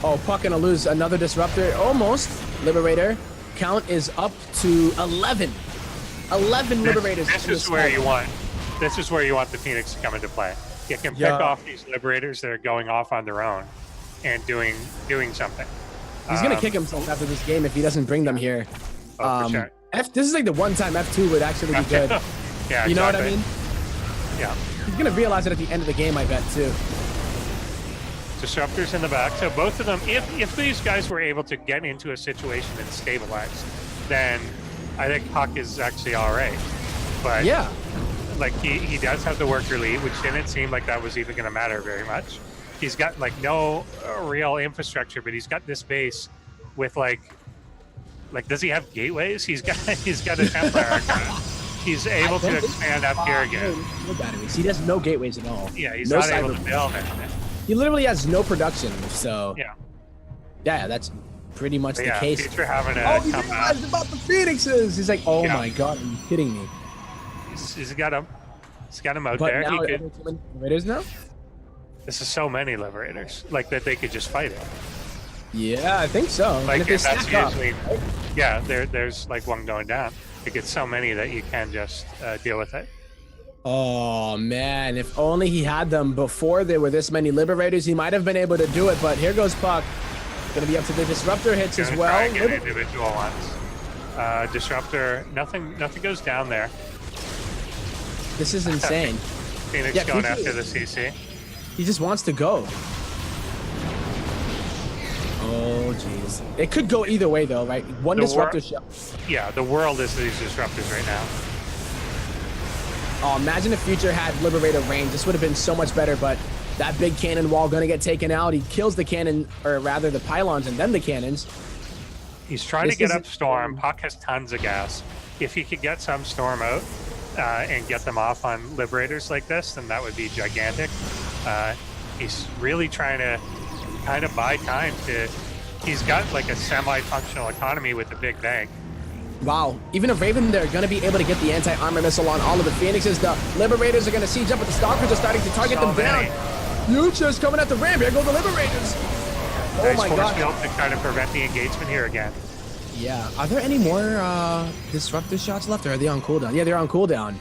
Oh, puCK gonna lose another disruptor. Almost. Liberator. Count is up to 11. 11 Liberators. This is where you want. This is where you want the Phoenix to come into play. You can pick off these Liberators that are going off on their own and doing something. He's gonna kick himself after this game if he doesn't bring them here. For sure. This is like the one time F2 would actually be good. Yeah, you know what I mean? Yeah. He's gonna realize it at the end of the game, I bet too. Disruptors in the back. So both of them, if these guys were able to get into a situation and stabilize, then I think puCK is actually all right. But yeah, like he does have the worker lead, which didn't seem like that was even going to matter very much. He's got like no real infrastructure, but he's got this base with like does he have gateways? He's got a Templar. He's able to expand up here again. No batteries. He has no gateways at all. Yeah, he's no not able to build anything. He literally has no production, so yeah, that's pretty much the case. Future having he realized about the Phoenixes. He's like, oh my god, are you kidding me? He's got him. He's got him out but there. Now he could, Liberators now? This is so many Liberators, like that they could just fight it. Yeah, I think so. Like and if they that's stack usually, up, right? yeah. There's like one going down. Like it's so many that you can just deal with it. Oh man, if only he had them before there were this many Liberators, he might have been able to do it, but here goes puCK. Gonna be up to the Disruptor hits as well. Try and get individual ones. Disruptor, nothing goes down there. This is insane. Phoenix going after the CC. He just wants to go. Oh jeez. It could go either way though, right? One Disruptor shot. Yeah, the world is these Disruptors right now. Oh, imagine if Future had Liberator range. This would have been so much better, but that big cannon wall gonna get taken out. He kills the cannon, or rather the pylons and then the cannons. He's trying to get up Storm. puCK has tons of gas. If he could get some Storm out and get them off on Liberators like this, then that would be gigantic. He's really trying to kind of buy time to... He's got like a semi-functional economy with a big bank. Wow, even if Raven, they're going to be able to get the anti-armor missile on all of the Phoenixes. The Liberators are going to siege up, but the Stalkers are starting to target them down. Future's coming at the ramp. Here go the Liberators. Oh my god. Nice to kind of prevent the engagement here again. Yeah. Are there any more Disruptor shots left, or are they on cooldown? Yeah, they're on cooldown.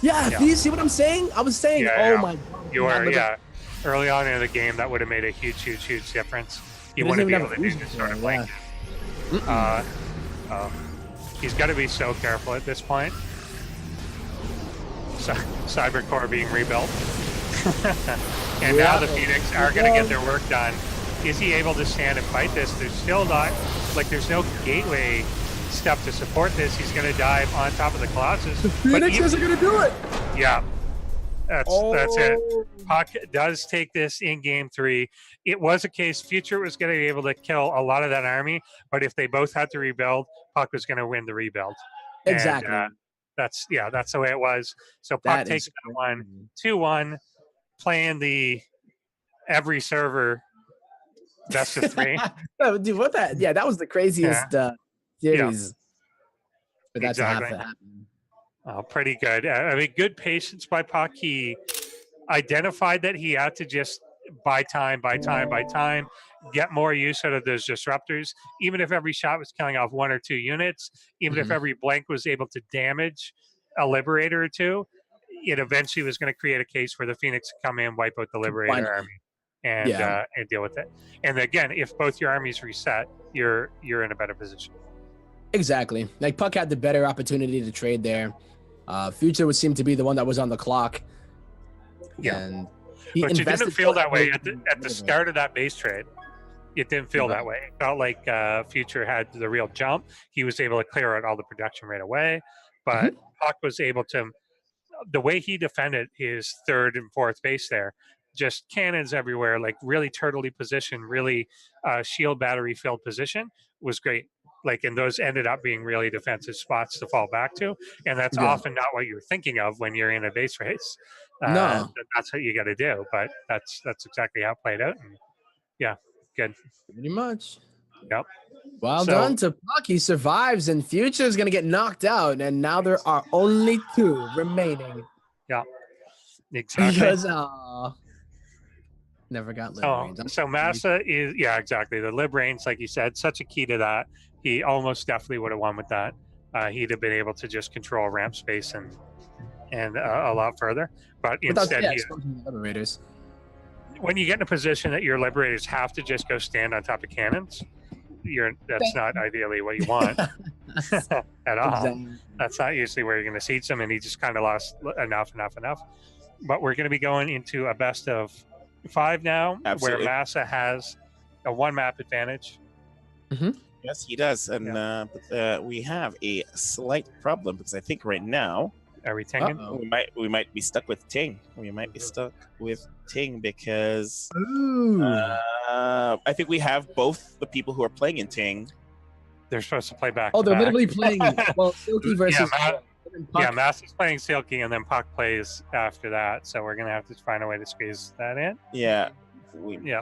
Yeah, do you see what I'm saying? I was saying, my god. You were, early on in the game, that would have made a huge difference. You wouldn't be able to do this sort of blanket. He's got to be so careful at this point. Cybercore being rebuilt. And now the Phoenix are going to get their work done. Is he able to stand and fight this? There's still not, there's no gateway stuff to support this. He's going to dive on top of the Colossus. The Phoenixes are going to do it. Yeah. That's it. puCK does take this in game 3. It was a case Future was going to be able to kill a lot of that army, but if they both had to rebuild, puCK was going to win the rebuild. Exactly. And, that's the way it was. So puCK takes that one, 2-1, playing the every server best of 3. Dude, what that? Yeah, that was the craziest series. But that's what happened. Oh, pretty good. I mean, good patience by puCK. He identified that he had to just buy time, get more use out of those Disruptors. Even if every shot was killing off 1 or 2 units, even if every blank was able to damage a Liberator or 2, it eventually was going to create a case for the Phoenix to come in, wipe out the Liberator army, and deal with it. And again, if both your armies reset, you're in a better position. Exactly. Like puCK had the better opportunity to trade there. Future would seem to be the one that was on the clock. Yeah. And but you didn't feel that way at the start of that base trade. It didn't feel that way. It felt like Future had the real jump. He was able to clear out all the production right away. But puCK was able to, the way he defended his 3rd and 4th base there, just cannons everywhere, like really turtley position, really shield battery filled position, was great. Like, and those ended up being really defensive spots to fall back to, and that's Yeah. often not what you're thinking of when you're in a base race. No. That's what you got to do, but that's exactly how it played out. And yeah, good. Pretty much. Yep. Well So- done to puCK. He survives, and Future is going to get knocked out, and now there are only 2 remaining. Yeah. Exactly. Because never got lip Oh, reins. so Massa is, yeah, exactly. The lib reigns, like you said, such a key to that. He almost definitely would have won with that. He'd have been able to just control ramp space and a lot further. But instead, Liberators. when you get in a position that your liberators have to just go stand on top of cannons, that's not ideally what you want at all. Exactly. That's not usually where you're going to siege them, and he just kind of lost enough. But we're going to be going into a best of 5 now, Absolutely. where Massa has a 1 map advantage. Yes, he does. And but, we have a slight problem because I think right now Are we tinging? we might be stuck with Ting. We might be stuck with Ting because I think we have both the people who are playing in Ting. They're supposed to play back. Oh, to they're back. literally playing. Well, Silky versus. Yeah, Massa's playing Silky, and then puCK plays after that. So we're gonna have to find a way to squeeze that in. Yeah, we Yeah.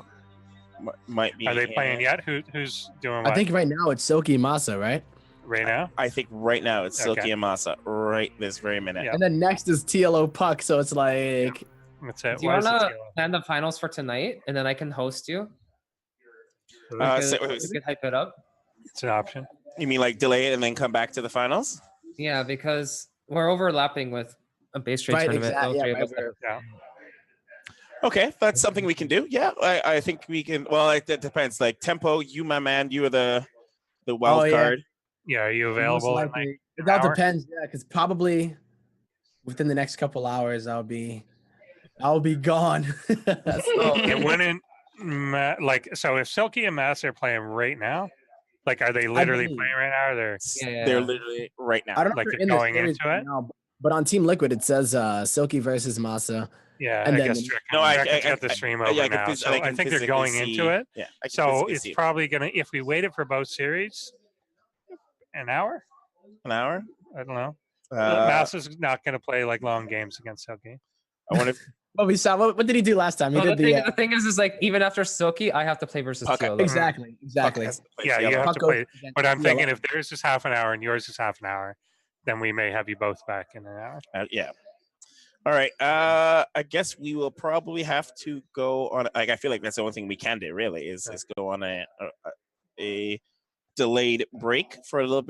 might be. Are they playing yet? Who's doing what? I think right now it's Silky and Massa, right? right now. I think right now it's Silky Okay. and Massa right this very minute. Yeah. And then next is TLO puCK, so it's like That's it. Do you Why is it want to TLO? plan the finals for tonight, and then I can host you? We could hype it up. It's an option. You mean like delay it and then come back to the finals? Yeah, because we're overlapping with a base rate Right, tournament. exactly, All yeah, three of right, us have- Yeah. Okay, that's something we can do. Yeah, I think we can. Well, it depends. Like Tempo, you, my man, you are the wild Oh, yeah. card. Yeah. Are you most available? In likely. like It all an hour? depends, yeah, because probably within the next couple hours I'll be gone. It wouldn't like so. If Silky and Massa are playing right now, like are they literally believe. playing right now? Or they're Yeah. They're literally right now. I don't know like if they're they're in the going series into right it? now, but on Team Liquid it says Silky versus Massa. yeah. And I then- guess Drake, No, I got the stream over I can now, phys- so I can think they're physically going see- into it. Yeah, I can So physically it's see it. probably gonna if we waited for both series, an hour. An hour. I don't know. Uh, Massa's not going to play like long games against Silky. I wonder if Well, we saw what did he do last time? He Well, did the thing is like even after Silky, I have to play versus Puck- TLO. exactly. has to play Yeah, you TLO. have to Puck play. goes against But I'm TLO. thinking if theirs is half an hour and yours is half an hour, then we may have you both back in an hour. Yeah. All right. I guess we will probably have to go on. Like, I feel like that's the only thing we can do. Really, is go on a delayed break for a little bit.